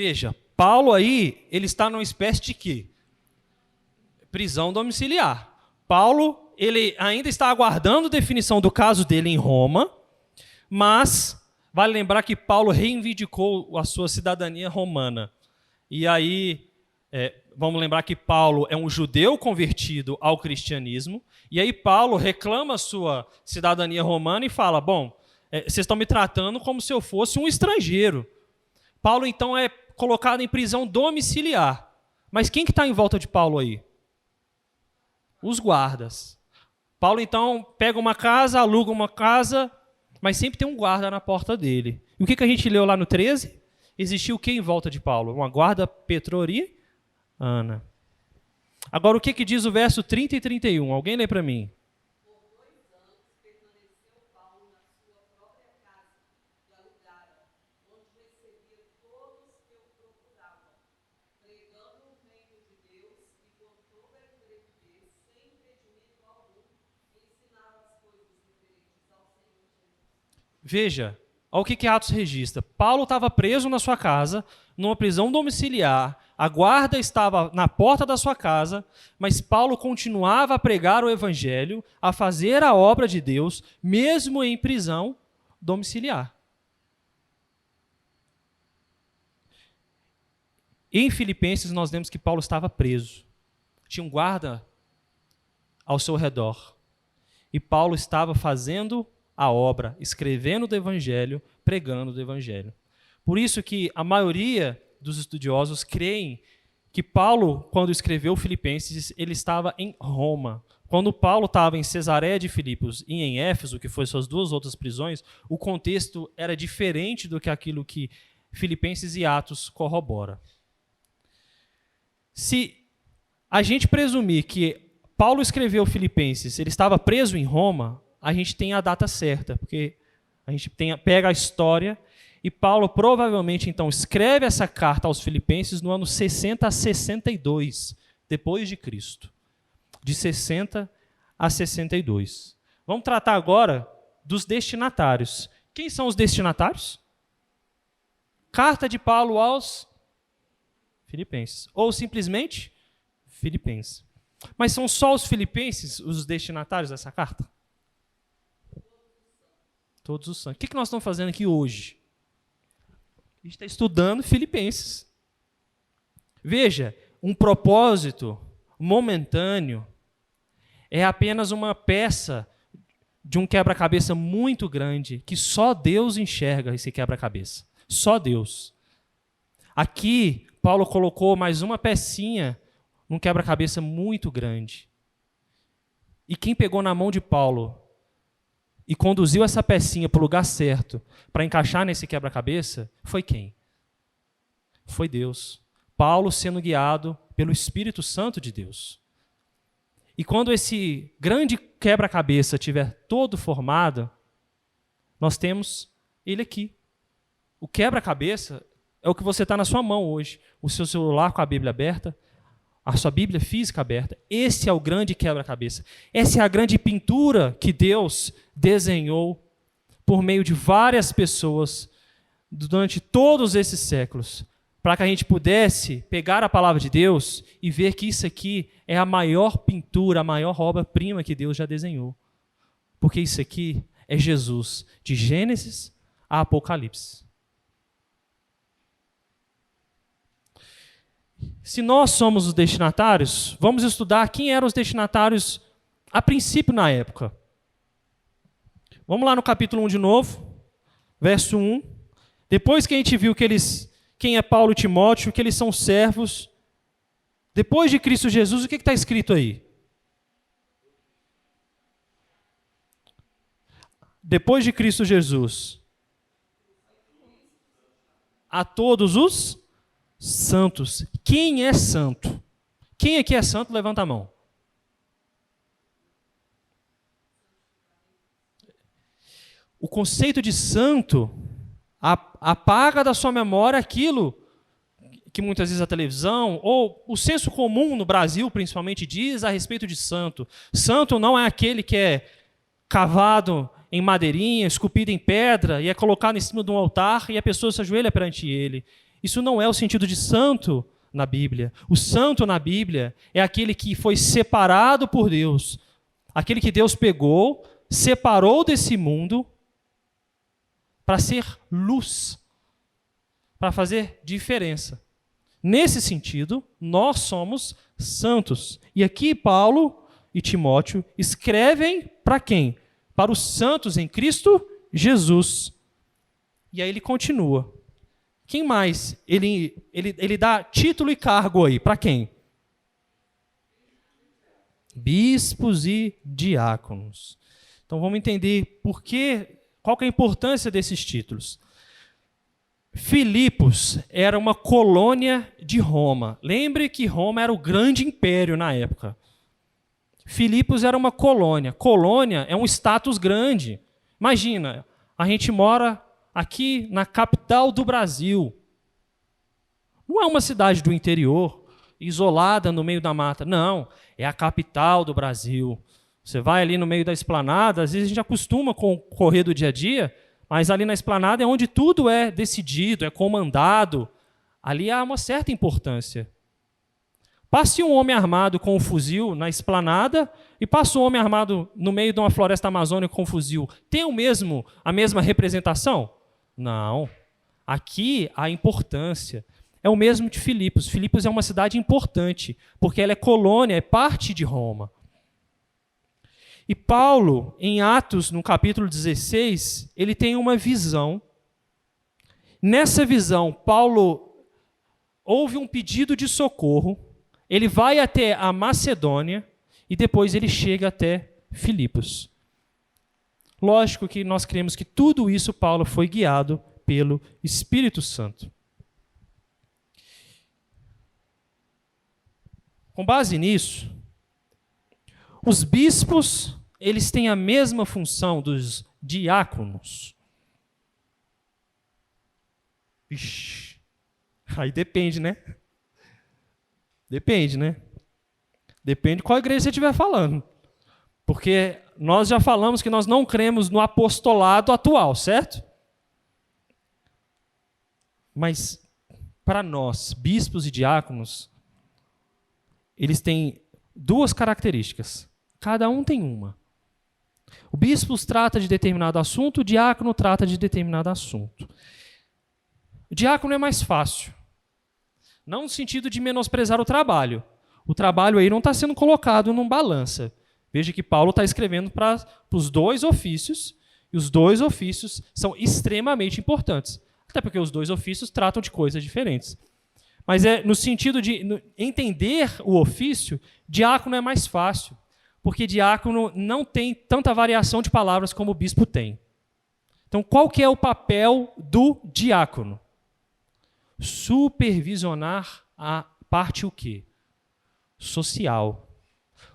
Veja, Paulo aí, ele está numa espécie de quê? Prisão domiciliar. Paulo, ele ainda está aguardando a definição do caso dele em Roma, mas vale lembrar que Paulo reivindicou a sua cidadania romana. E aí, vamos lembrar que Paulo é um judeu convertido ao cristianismo, e aí Paulo reclama a sua cidadania romana e fala, bom, vocês estão me tratando como se eu fosse um estrangeiro. Paulo, então, é colocado em prisão domiciliar. Mas quem que está em volta de Paulo aí? Os guardas. Paulo, então, pega uma casa, aluga uma casa, mas sempre tem um guarda na porta dele. E o que a gente leu lá no 13? Existia o que em volta de Paulo? Uma guarda pretoriana. Agora, o que diz o verso 30 e 31? Alguém lê para mim. Veja, olha o que Atos registra. Paulo estava preso na sua casa, numa prisão domiciliar, a guarda estava na porta da sua casa, mas Paulo continuava a pregar o evangelho, a fazer a obra de Deus, mesmo em prisão domiciliar. Em Filipenses nós vemos que Paulo estava preso. Tinha um guarda ao seu redor. E Paulo estava fazendo a obra, escrevendo do Evangelho, pregando do Evangelho. Por isso que a maioria dos estudiosos creem que Paulo, quando escreveu Filipenses, ele estava em Roma. Quando Paulo estava em Cesareia de Filipos e em Éfeso, que foram suas duas outras prisões, o contexto era diferente do que aquilo que Filipenses e Atos corrobora. Se a gente presumir que Paulo escreveu Filipenses, ele estava preso em Roma, a gente tem a data certa, porque a gente pega a história e Paulo provavelmente então escreve essa carta aos Filipenses no ano 60 a 62, depois de Cristo. De 60 a 62. Vamos tratar agora dos destinatários. Quem são os destinatários? Carta de Paulo aos Filipenses. Ou simplesmente Filipenses. Mas são só os filipenses os destinatários dessa carta? Todos os santos. O que nós estamos fazendo aqui hoje? A gente está estudando Filipenses. Veja, um propósito momentâneo é apenas uma peça de um quebra-cabeça muito grande, que só Deus enxerga esse quebra-cabeça. Só Deus. Aqui, Paulo colocou mais uma pecinha num quebra-cabeça muito grande. E quem pegou na mão de Paulo e conduziu essa pecinha para o lugar certo, para encaixar nesse quebra-cabeça, foi quem? Foi Deus. Paulo sendo guiado pelo Espírito Santo de Deus. E quando esse grande quebra-cabeça estiver todo formado, nós temos ele aqui. O quebra-cabeça é o que você está na sua mão hoje. O seu celular com a Bíblia aberta, a sua Bíblia física aberta. Esse é o grande quebra-cabeça. Essa é a grande pintura que Deus desenhou por meio de várias pessoas durante todos esses séculos, para que a gente pudesse pegar a palavra de Deus e ver que isso aqui é a maior pintura, a maior obra-prima que Deus já desenhou. Porque isso aqui é Jesus, de Gênesis a Apocalipse. Se nós somos os destinatários, vamos estudar quem eram os destinatários a princípio na época. Vamos lá no capítulo 1 de novo, verso 1. Depois que a gente viu quem é Paulo e Timóteo, que eles são servos, depois de Cristo Jesus, o que está escrito aí? Depois de Cristo Jesus, a todos os santos. Quem é santo? Quem aqui é santo? Levanta a mão. O conceito de santo apaga da sua memória aquilo que muitas vezes a televisão ou o senso comum no Brasil, principalmente, diz a respeito de santo. Santo não é aquele que é cavado em madeirinha, esculpido em pedra e é colocado em cima de um altar e a pessoa se ajoelha perante ele. Isso não é o sentido de santo na Bíblia. O santo na Bíblia é aquele que foi separado por Deus, aquele que Deus pegou, separou desse mundo para ser luz, para fazer diferença. Nesse sentido, nós somos santos. E aqui Paulo e Timóteo escrevem para quem? Para os santos em Cristo Jesus. E aí ele continua. Quem mais? Ele dá título e cargo aí. Para quem? Bispos e diáconos. Então vamos entender qual que é a importância desses títulos. Filipos era uma colônia de Roma. Lembre que Roma era o grande império na época. Filipos era uma colônia. Colônia é um status grande. Imagina, a gente mora aqui na capital do Brasil. Não é uma cidade do interior, isolada no meio da mata. Não, é a capital do Brasil. Você vai ali no meio da esplanada, às vezes a gente acostuma com o correr do dia a dia, mas ali na esplanada é onde tudo é decidido, é comandado. Ali há uma certa importância. Passe um homem armado com um fuzil na esplanada e passa um homem armado no meio de uma floresta amazônica com um fuzil. Tem a mesma representação? Não. Aqui a importância é o mesmo de Filipos. Filipos é uma cidade importante, porque ela é colônia, é parte de Roma. E Paulo, em Atos, no capítulo 16, ele tem uma visão. Nessa visão, Paulo ouve um pedido de socorro, ele vai até a Macedônia e depois ele chega até Filipos. Lógico que nós cremos que tudo isso Paulo foi guiado pelo Espírito Santo. Com base nisso, os bispos, eles têm a mesma função dos diáconos. Ixi, aí depende, né? Depende, né? Depende qual igreja você estiver falando. Porque nós já falamos que nós não cremos no apostolado atual, certo? Mas, para nós, bispos e diáconos, eles têm duas características. Cada um tem uma. O bispo trata de determinado assunto, o diácono trata de determinado assunto. O diácono é mais fácil. Não no sentido de menosprezar o trabalho. O trabalho aí não está sendo colocado num balança. Veja que Paulo está escrevendo para os dois ofícios, e os dois ofícios são extremamente importantes. Até porque os dois ofícios tratam de coisas diferentes. Mas é no sentido de entender o ofício, diácono é mais fácil, porque diácono não tem tanta variação de palavras como o bispo tem. Então, qual que é o papel do diácono? Supervisionar a parte o quê? Social.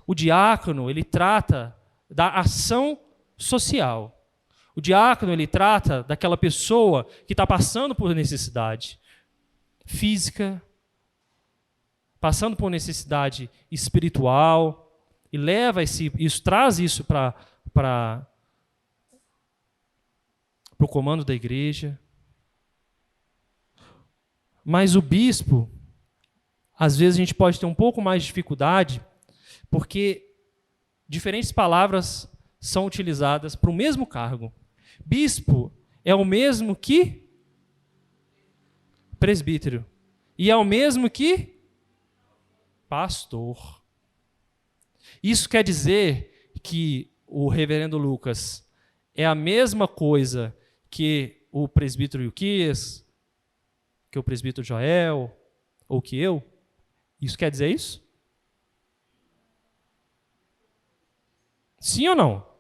O diácono, ele trata da ação social. O diácono, ele trata daquela pessoa que está passando por necessidade física, passando por necessidade espiritual, e leva traz isso para o comando da igreja. Mas o bispo, às vezes a gente pode ter um pouco mais de dificuldade, porque diferentes palavras são utilizadas para o mesmo cargo. Bispo é o mesmo que presbítero. E é o mesmo que pastor. Isso quer dizer que o reverendo Lucas é a mesma coisa que o presbítero Ilquias, que o presbítero Joel, ou que eu? Isso quer dizer isso? Sim ou não?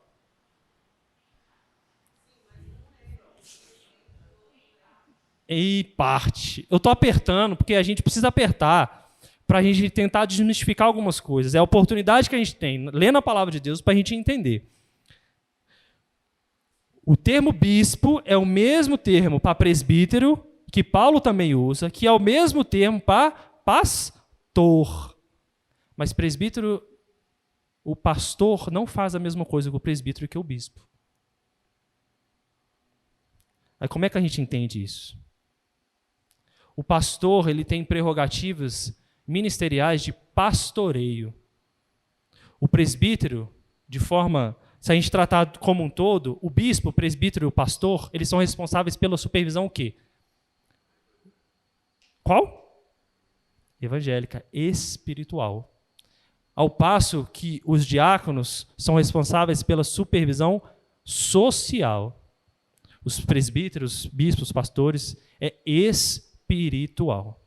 Em parte. Eu estou apertando, porque a gente precisa apertar para a gente tentar desmistificar algumas coisas. É a oportunidade que a gente tem, lendo a palavra de Deus, para a gente entender. O termo bispo é o mesmo termo para presbítero, que Paulo também usa, que é o mesmo termo para pastor. Mas presbítero, o pastor não faz a mesma coisa que o presbítero e que o bispo. Aí como é que a gente entende isso? o pastor ele tem prerrogativas ministeriais de pastoreio. O presbítero, se a gente tratar como um todo, o bispo, o presbítero e o pastor, eles são responsáveis pela supervisão o quê? Qual? Evangélica, espiritual. Ao passo que os diáconos são responsáveis pela supervisão social. Os presbíteros, bispos, pastores, é espiritual.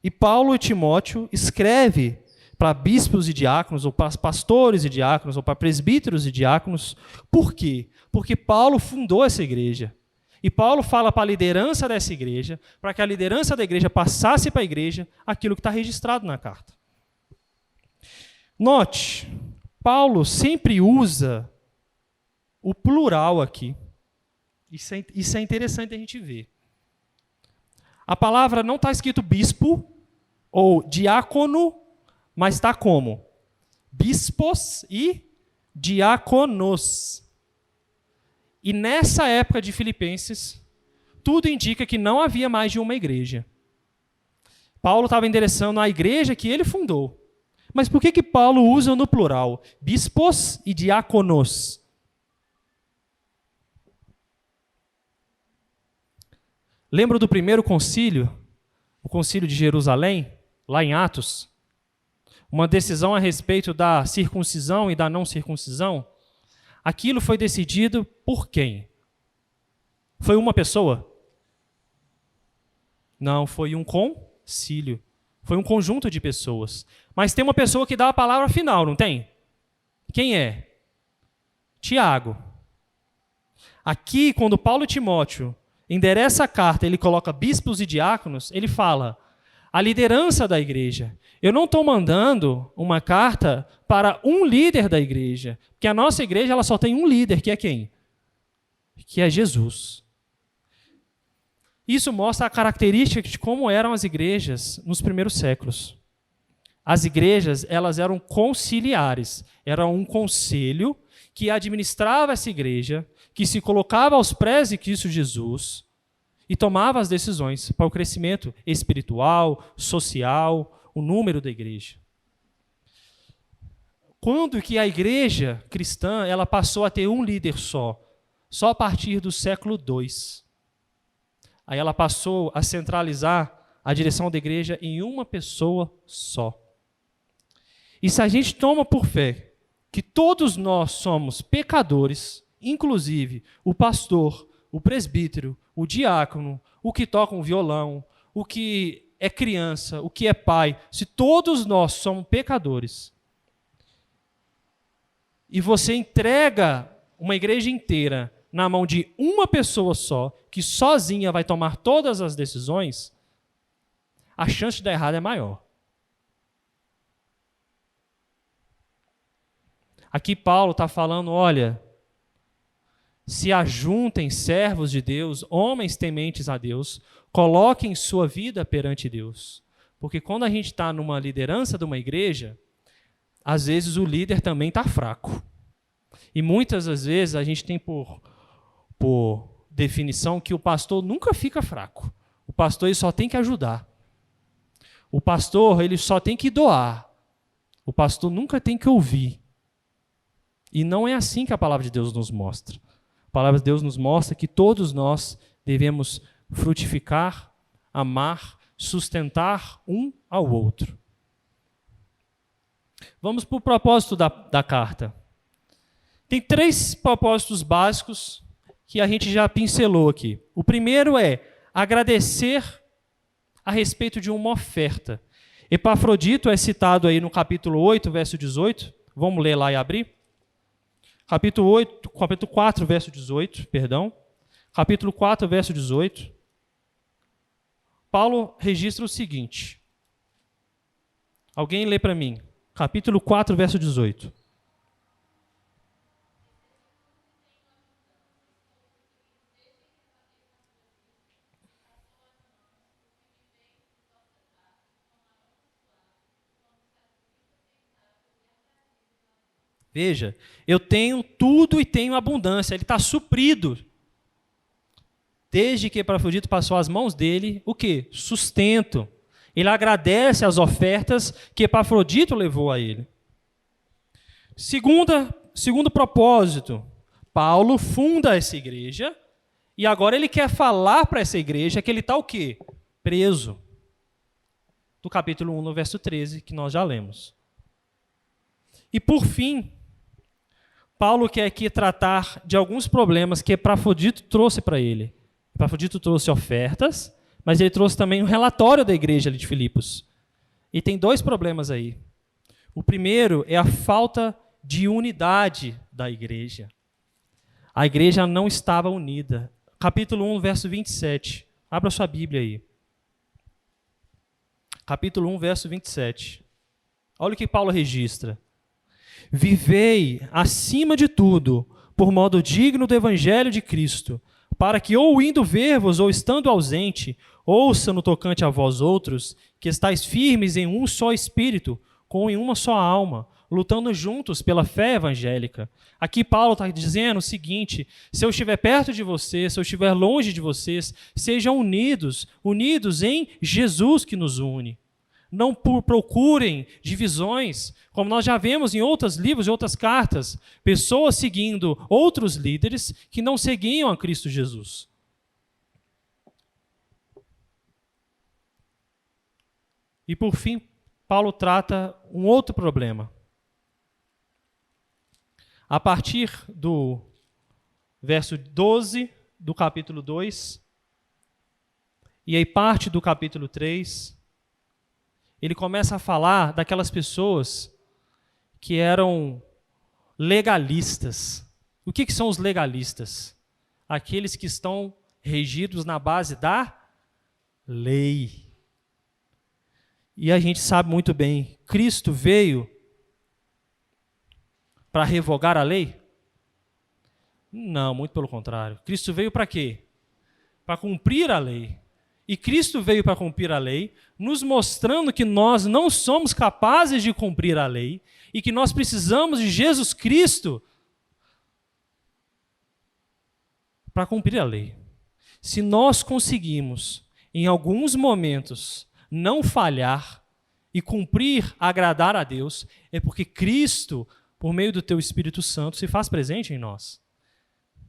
E Paulo e Timóteo escreve para bispos e diáconos, ou para pastores e diáconos, ou para presbíteros e diáconos. Por quê? Porque Paulo fundou essa igreja. E Paulo fala para a liderança dessa igreja, para que a liderança da igreja passasse para a igreja aquilo que está registrado na carta. Note, Paulo sempre usa o plural aqui. Isso é interessante a gente ver. A palavra não está escrito bispo ou diácono, mas está como? Bispos e diáconos. E nessa época de Filipenses, tudo indica que não havia mais de uma igreja. Paulo estava endereçando a igreja que ele fundou. Mas por que Paulo usa no plural? Bispos e diáconos. Lembra do primeiro concílio? O concílio de Jerusalém, lá em Atos? Uma decisão a respeito da circuncisão e da não circuncisão? Aquilo foi decidido por quem? Foi uma pessoa? Não, foi um concílio. Foi um conjunto de pessoas. Mas tem uma pessoa que dá a palavra final, não tem? Quem é? Tiago. Aqui, quando Paulo e Timóteo endereça a carta, ele coloca bispos e diáconos, ele fala, a liderança da igreja. Eu não estou mandando uma carta para um líder da igreja, porque a nossa igreja ela só tem um líder, que é quem? Que é Jesus. Isso mostra a característica de como eram as igrejas nos primeiros séculos. As igrejas elas eram conciliares, era um conselho que administrava essa igreja, que se colocava aos pés de Cristo Jesus e tomava as decisões para o crescimento espiritual, social, o número da igreja. Quando que a igreja cristã ela passou a ter um líder só? Só a partir do século II. Aí ela passou a centralizar a direção da igreja em uma pessoa só. E se a gente toma por fé que todos nós somos pecadores, inclusive o pastor, o presbítero, o diácono, o que toca um violão, o que é criança, o que é pai, se todos nós somos pecadores, e você entrega uma igreja inteira na mão de uma pessoa só, que sozinha vai tomar todas as decisões, a chance de dar errado é maior. Aqui Paulo está falando, olha, se ajuntem servos de Deus, homens tementes a Deus, coloquem sua vida perante Deus. Porque quando a gente está numa liderança de uma igreja, às vezes o líder também está fraco. E muitas das vezes a gente tem por definição que o pastor nunca fica fraco. O pastor ele só tem que ajudar. O pastor ele só tem que doar. O pastor nunca tem que ouvir. E não é assim que a palavra de Deus nos mostra. A palavra de Deus nos mostra que todos nós devemos frutificar, amar, sustentar um ao outro. Vamos para o propósito da carta. Tem 3 propósitos básicos que a gente já pincelou aqui. O primeiro é agradecer a respeito de uma oferta. Epafrodito é citado aí no capítulo 8, verso 18. Vamos ler lá e abrir. Capítulo 4, verso 18, perdão. Capítulo 4, verso 18. Paulo registra o seguinte. Alguém lê para mim. Capítulo 4, verso 18. Veja, eu tenho tudo e tenho abundância. Ele está suprido. Desde que Epafrodito passou às mãos dele, o quê? Sustento. Ele agradece as ofertas que Epafrodito levou a ele. Segundo propósito, Paulo funda essa igreja e agora ele quer falar para essa igreja que ele está o quê? Preso. Do capítulo 1, no verso 13, que nós já lemos. E por fim, Paulo quer aqui tratar de alguns problemas que Epafrodito trouxe para ele. Epafrodito trouxe ofertas, mas ele trouxe também um relatório da igreja ali de Filipos. E tem dois problemas aí. O primeiro é a falta de unidade da igreja. A igreja não estava unida. Capítulo 1, verso 27. Abra sua Bíblia aí. Capítulo 1, verso 27. Olha o que Paulo registra. Vivei, acima de tudo, por modo digno do evangelho de Cristo, para que, ou indo ver-vos, ou estando ausente, ouça no tocante a vós outros, que estáis firmes em um só espírito, com em uma só alma, lutando juntos pela fé evangélica. Aqui Paulo está dizendo o seguinte: se eu estiver perto de vocês, se eu estiver longe de vocês, sejam unidos em Jesus que nos une. Não procurem divisões, como nós já vemos em outros livros e outras cartas, pessoas seguindo outros líderes que não seguiam a Cristo Jesus. E por fim, Paulo trata um outro problema. A partir do verso 12 do capítulo 2, e aí parte do capítulo 3, ele começa a falar daquelas pessoas que eram legalistas. O que são os legalistas? Aqueles que estão regidos na base da lei. E a gente sabe muito bem, Cristo veio para revogar a lei? Não, muito pelo contrário. Cristo veio para quê? Para cumprir a lei. E Cristo veio para cumprir a lei, nos mostrando que nós não somos capazes de cumprir a lei e que nós precisamos de Jesus Cristo para cumprir a lei. Se nós conseguimos, em alguns momentos, não falhar e cumprir, agradar a Deus, é porque Cristo, por meio do teu Espírito Santo, se faz presente em nós.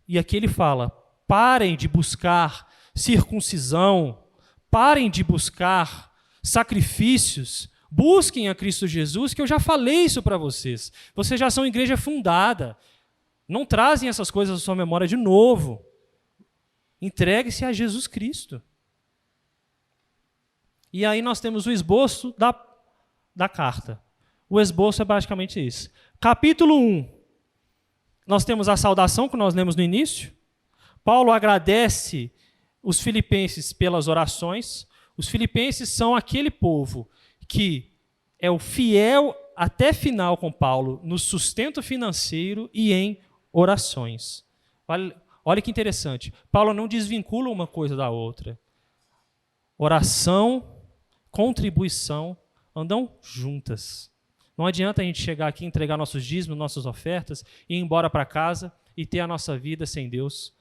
E aqui ele fala: parem de buscar circuncisão, parem de buscar sacrifícios, busquem a Cristo Jesus, que eu já falei isso para vocês. Vocês já são igreja fundada. Não trazem essas coisas à sua memória de novo. Entregue-se a Jesus Cristo. E aí nós temos o esboço da carta. O esboço é basicamente isso. Capítulo 1. Nós temos a saudação que nós lemos no início. Paulo agradece os filipenses pelas orações. Os filipenses são aquele povo que é o fiel até final com Paulo no sustento financeiro e em orações. Olha que interessante. Paulo não desvincula uma coisa da outra. Oração, contribuição andam juntas. Não adianta a gente chegar aqui, entregar nossos dízimos, nossas ofertas, ir embora para casa e ter a nossa vida sem Deus.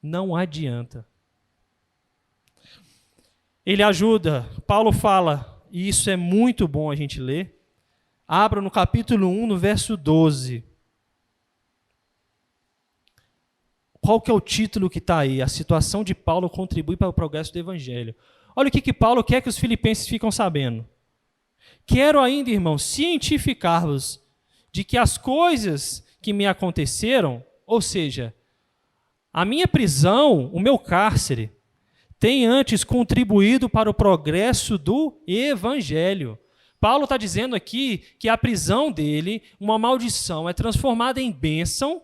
Não adianta. Ele ajuda. Paulo fala, e isso é muito bom a gente ler. Abra no capítulo 1, no verso 12. Qual que é o título que está aí? A situação de Paulo contribui para o progresso do Evangelho. Olha o que Paulo quer que os filipenses ficam sabendo. Quero ainda, irmãos, cientificar-vos de que as coisas que me aconteceram, ou seja, a minha prisão, o meu cárcere, tem antes contribuído para o progresso do Evangelho. Paulo está dizendo aqui que a prisão dele, uma maldição, é transformada em bênção.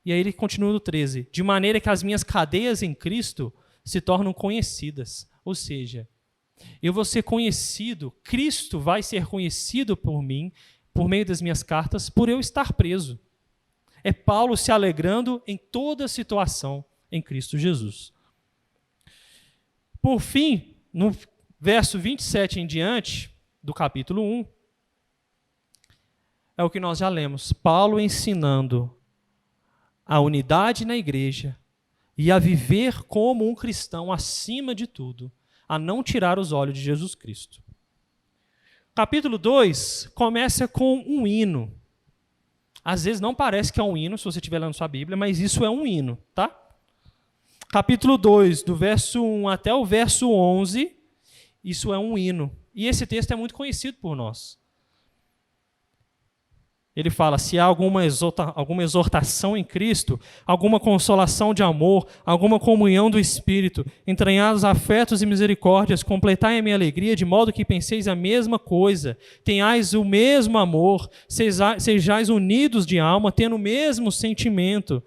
E aí ele continua no 13. De maneira que as minhas cadeias em Cristo se tornam conhecidas. Ou seja, eu vou ser conhecido, Cristo vai ser conhecido por mim, por meio das minhas cartas, por eu estar preso. É Paulo se alegrando em toda situação em Cristo Jesus. Por fim, no verso 27 em diante, do capítulo 1, é o que nós já lemos. Paulo ensinando a unidade na igreja e a viver como um cristão acima de tudo, a não tirar os olhos de Jesus Cristo. Capítulo 2 começa com um hino. Às vezes não parece que é um hino, se você estiver lendo sua Bíblia, mas isso é um hino, tá? Capítulo 2, do verso 1 até o verso 11, isso é um hino. E esse texto é muito conhecido por nós. Ele fala, se há alguma exortação em Cristo, alguma consolação de amor, alguma comunhão do Espírito, entranhados afetos e misericórdias, completai a minha alegria, de modo que penseis a mesma coisa, tenhais o mesmo amor, sejais unidos de alma, tendo o mesmo sentimento.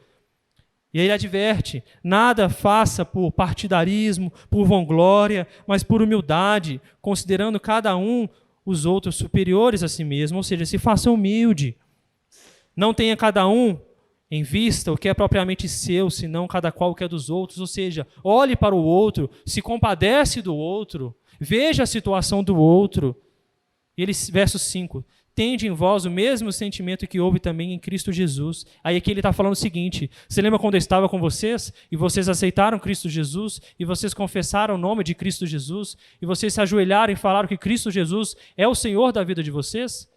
E aí ele adverte, nada faça por partidarismo, por vanglória, mas por humildade, considerando cada um os outros superiores a si mesmo, ou seja, se faça humilde. Não tenha cada um em vista o que é propriamente seu, senão cada qual o que é dos outros, ou seja, olhe para o outro, se compadece do outro, veja a situação do outro. E ele, verso 5, tende em vós o mesmo sentimento que houve também em Cristo Jesus. Aí aqui ele está falando o seguinte, você lembra quando eu estava com vocês, e vocês aceitaram Cristo Jesus, e vocês confessaram o nome de Cristo Jesus, e vocês se ajoelharam e falaram que Cristo Jesus é o Senhor da vida de vocês?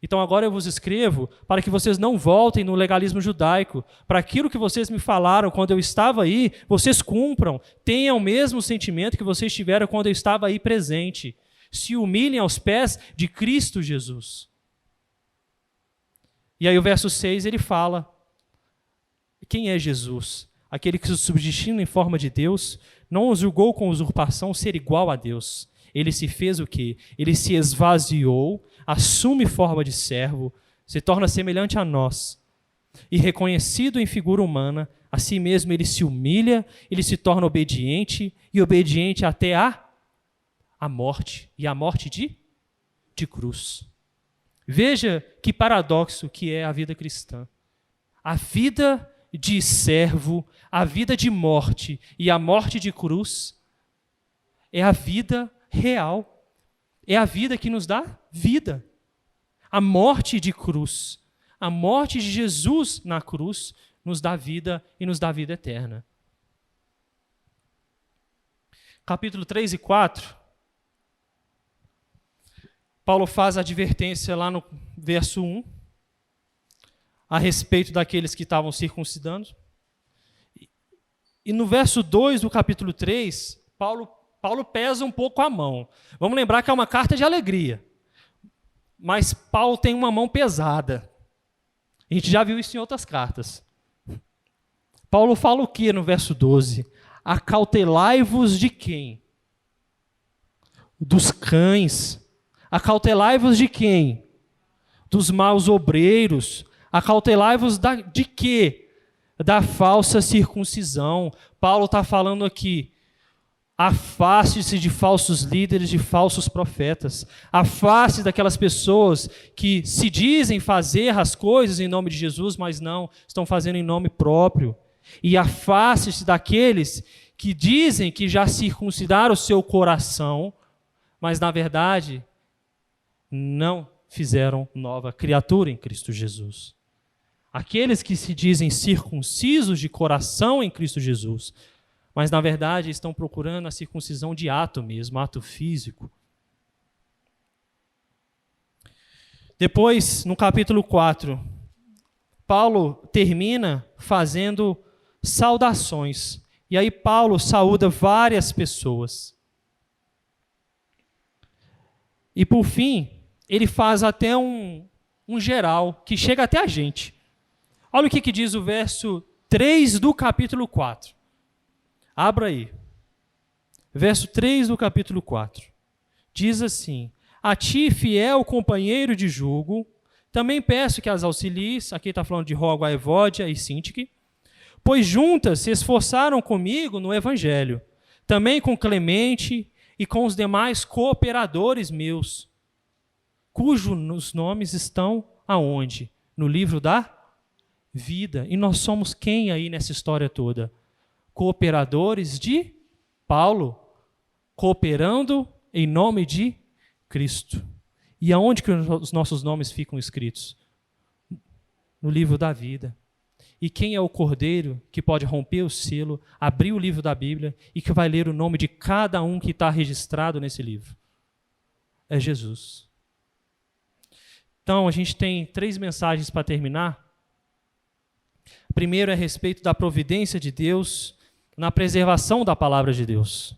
Então agora eu vos escrevo para que vocês não voltem no legalismo judaico, para aquilo que vocês me falaram quando eu estava aí, vocês cumpram, tenham o mesmo sentimento que vocês tiveram quando eu estava aí presente, se humilhem aos pés de Cristo Jesus. E aí o verso 6 ele fala, quem é Jesus? Aquele que se subdestina em forma de Deus, não o julgou com usurpação ser igual a Deus. Ele se fez o quê? Ele se esvaziou, assume forma de servo, se torna semelhante a nós. E reconhecido em figura humana, a si mesmo ele se humilha, ele se torna obediente, e obediente até a morte, e a morte de cruz. Veja que paradoxo que é a vida cristã. A vida de servo, a vida de morte e a morte de cruz é a vida real. É a vida que nos dá vida. A morte de cruz, a morte de Jesus na cruz nos dá vida e nos dá vida eterna. Capítulo 3 e 4, Paulo faz a advertência lá no verso 1, a respeito daqueles que estavam circuncidando. E no verso 2 do capítulo 3, Paulo pesa um pouco a mão. Vamos lembrar que é uma carta de alegria. Mas Paulo tem uma mão pesada. A gente já viu isso em outras cartas. Paulo fala o que no verso 12? Acautelai-vos de quem? Dos cães. Acautelai-vos de quem? Dos maus obreiros. Acautelai-vos de quê? Da falsa circuncisão. Paulo está falando aqui, afaste-se de falsos líderes, de falsos profetas. Afaste daquelas pessoas que se dizem fazer as coisas em nome de Jesus, mas não, estão fazendo em nome próprio. E afaste-se daqueles que dizem que já circuncidaram o seu coração, mas na verdade não fizeram nova criatura em Cristo Jesus. Aqueles que se dizem circuncisos de coração em Cristo Jesus, mas na verdade estão procurando a circuncisão de ato mesmo, ato físico. Depois, no capítulo 4, Paulo termina fazendo saudações. E aí Paulo saúda várias pessoas. E por fim, ele faz até um geral, que chega até a gente. Olha o que diz o verso 3 do capítulo 4. Abra aí. Verso 3 do capítulo 4. Diz assim: a ti, fiel companheiro de jugo, também peço que as auxilies, aqui está falando de Rogo, a Evódia e Sintique, pois juntas se esforçaram comigo no evangelho, também com Clemente e com os demais cooperadores meus, cujos nomes estão aonde? No livro da vida. E nós somos quem aí nessa história toda? Cooperadores de Paulo, cooperando em nome de Cristo. E aonde que os nossos nomes ficam escritos? No livro da vida. E quem é o Cordeiro que pode romper o selo, abrir o livro da Bíblia e que vai ler o nome de cada um que está registrado nesse livro? É Jesus. Então, a gente tem 3 mensagens para terminar. Primeiro é a respeito da providência de Deus na preservação da palavra de Deus.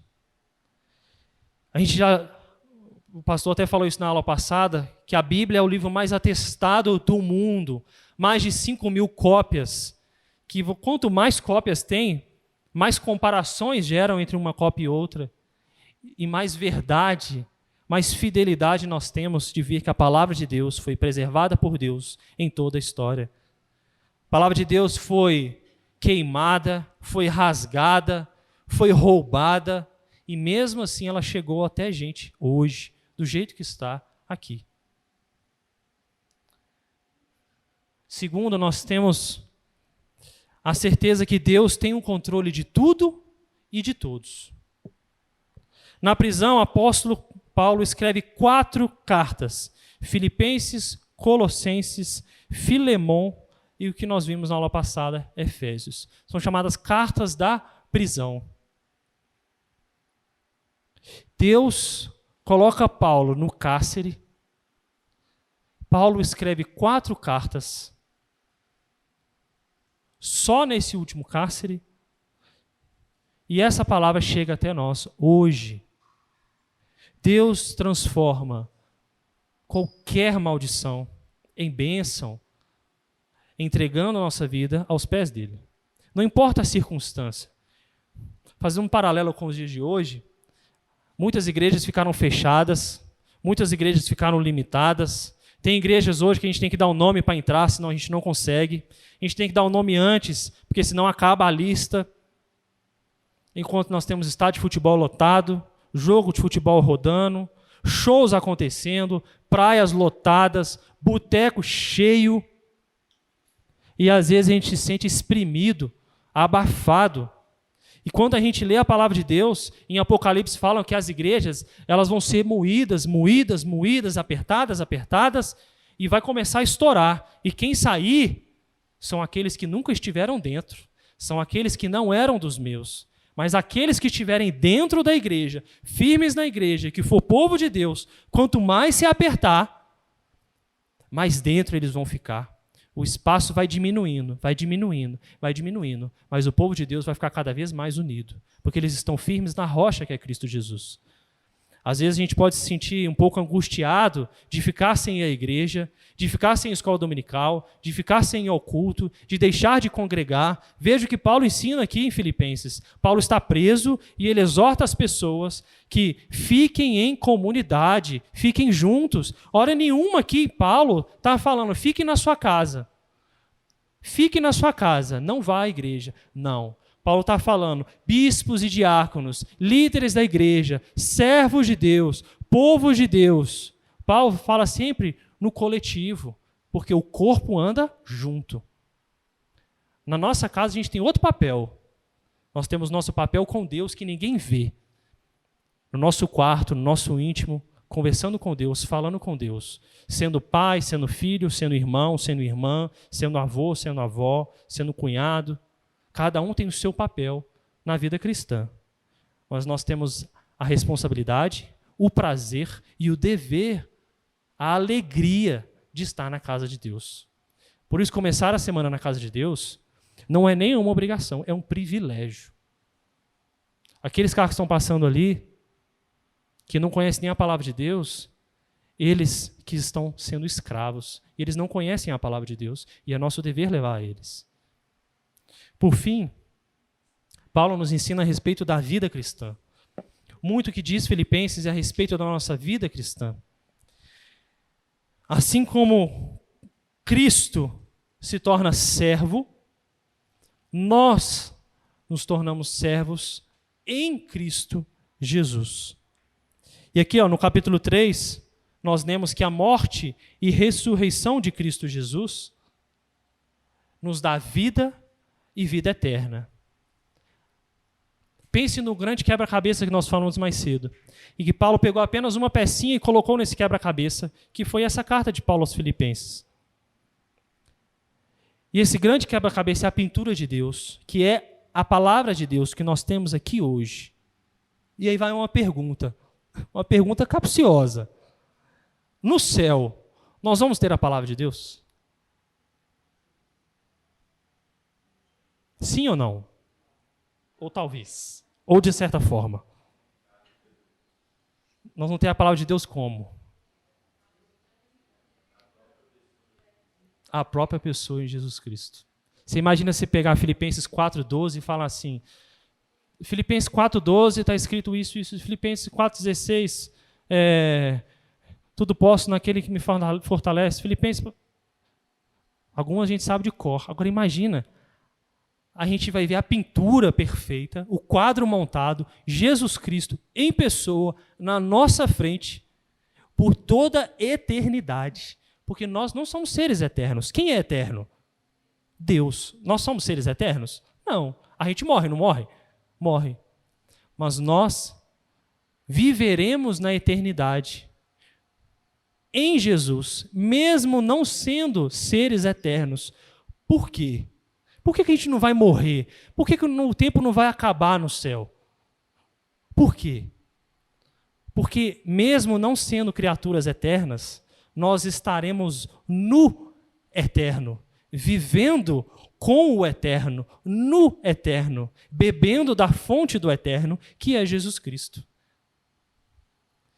O pastor até falou isso na aula passada, que a Bíblia é o livro mais atestado do mundo. Mais de 5.000 cópias. Que quanto mais cópias tem, mais comparações geram entre uma cópia e outra. E mais verdade, mais fidelidade nós temos de ver que a palavra de Deus foi preservada por Deus em toda a história. A palavra de Deus foi queimada, foi rasgada, foi roubada, e mesmo assim ela chegou até a gente hoje, do jeito que está aqui. Segundo, nós temos a certeza que Deus tem o controle de tudo e de todos. Na prisão, o apóstolo Paulo escreve 4 cartas: Filipenses, Colossenses, Filemon e o que nós vimos na aula passada, Efésios. São chamadas cartas da prisão. Deus coloca Paulo no cárcere. Paulo escreve 4 cartas. Só nesse último cárcere. E essa palavra chega até nós hoje. Deus transforma qualquer maldição em bênção, entregando a nossa vida aos pés dele. Não importa a circunstância. Fazendo um paralelo com os dias de hoje, muitas igrejas ficaram fechadas, muitas igrejas ficaram limitadas. Tem igrejas hoje que a gente tem que dar um nome para entrar, senão a gente não consegue. A gente tem que dar um nome antes, porque senão acaba a lista. Enquanto nós temos estádio de futebol lotado, jogo de futebol rodando, shows acontecendo, praias lotadas, boteco cheio. E às vezes a gente se sente exprimido, abafado. E quando a gente lê a palavra de Deus, em Apocalipse falam que as igrejas elas vão ser moídas, apertadas, e vai começar a estourar. E quem sair são aqueles que nunca estiveram dentro, são aqueles que não eram dos meus. Mas aqueles que estiverem dentro da igreja, firmes na igreja, que for povo de Deus, quanto mais se apertar, mais dentro eles vão ficar. O espaço vai diminuindo, mas o povo de Deus vai ficar cada vez mais unido, porque eles estão firmes na rocha que é Cristo Jesus. Às vezes a gente pode se sentir um pouco angustiado de ficar sem a igreja, de ficar sem a escola dominical, de ficar sem o culto, de deixar de congregar. Veja o que Paulo ensina aqui em Filipenses. Paulo está preso e ele exorta as pessoas que fiquem em comunidade, fiquem juntos. Hora nenhuma aqui Paulo está falando, fique na sua casa. Fique na sua casa, não vá à igreja. Não. Paulo está falando, bispos e diáconos, líderes da igreja, servos de Deus, povos de Deus. Paulo fala sempre no coletivo, porque o corpo anda junto. Na nossa casa a gente tem outro papel. Nós temos nosso papel com Deus que ninguém vê. No nosso quarto, no nosso íntimo, conversando com Deus, falando com Deus. Sendo pai, sendo filho, sendo irmão, sendo irmã, sendo avô, sendo avó, sendo cunhado. Cada um tem o seu papel na vida cristã. Mas nós temos a responsabilidade, o prazer e o dever, a alegria de estar na casa de Deus. Por isso, começar a semana na casa de Deus não é nenhuma obrigação, é um privilégio. Aqueles caras que estão passando ali, que não conhecem nem a palavra de Deus, eles que estão sendo escravos, eles não conhecem a palavra de Deus, e é nosso dever levar a eles. Por fim, Paulo nos ensina a respeito da vida cristã. Muito que diz Filipenses é a respeito da nossa vida cristã. Assim como Cristo se torna servo, nós nos tornamos servos em Cristo Jesus. E aqui, no capítulo 3, nós lemos que a morte e ressurreição de Cristo Jesus nos dá vida e vida eterna. Pense no grande quebra-cabeça que nós falamos mais cedo. E que Paulo pegou apenas uma pecinha e colocou nesse quebra-cabeça, que foi essa carta de Paulo aos Filipenses. E esse grande quebra-cabeça é a pintura de Deus, que é a palavra de Deus que nós temos aqui hoje. E aí vai uma pergunta capciosa. No céu, nós vamos ter a palavra de Deus? Sim ou não? Ou talvez? Ou de certa forma? Nós vamos ter a palavra de Deus como? A própria pessoa em Jesus Cristo. Você imagina você pegar Filipenses 4,12 e falar assim, Filipenses 4,12 está escrito isso, isso. Filipenses 4,16, tudo posso naquele que me fortalece. Filipenses, algumas a gente sabe de cor. Agora imagina, a gente vai ver a pintura perfeita, o quadro montado, Jesus Cristo em pessoa, na nossa frente, por toda a eternidade. Porque nós não somos seres eternos. Quem é eterno? Deus. Nós somos seres eternos? Não. A gente morre, não morre? Morre. Mas nós viveremos na eternidade em Jesus, mesmo não sendo seres eternos. Por quê? Por que a gente não vai morrer? Por que o tempo não vai acabar no céu? Por quê? Porque mesmo não sendo criaturas eternas, nós estaremos no eterno, vivendo com o eterno, no eterno, bebendo da fonte do eterno, que é Jesus Cristo.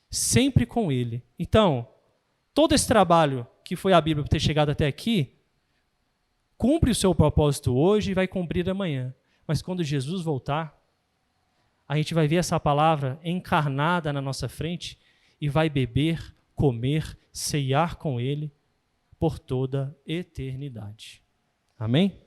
Sempre com Ele. Então, todo esse trabalho que foi a Bíblia para ter chegado até aqui, cumpre o seu propósito hoje e vai cumprir amanhã. Mas quando Jesus voltar, a gente vai ver essa palavra encarnada na nossa frente e vai beber, comer, ceiar com Ele por toda a eternidade. Amém?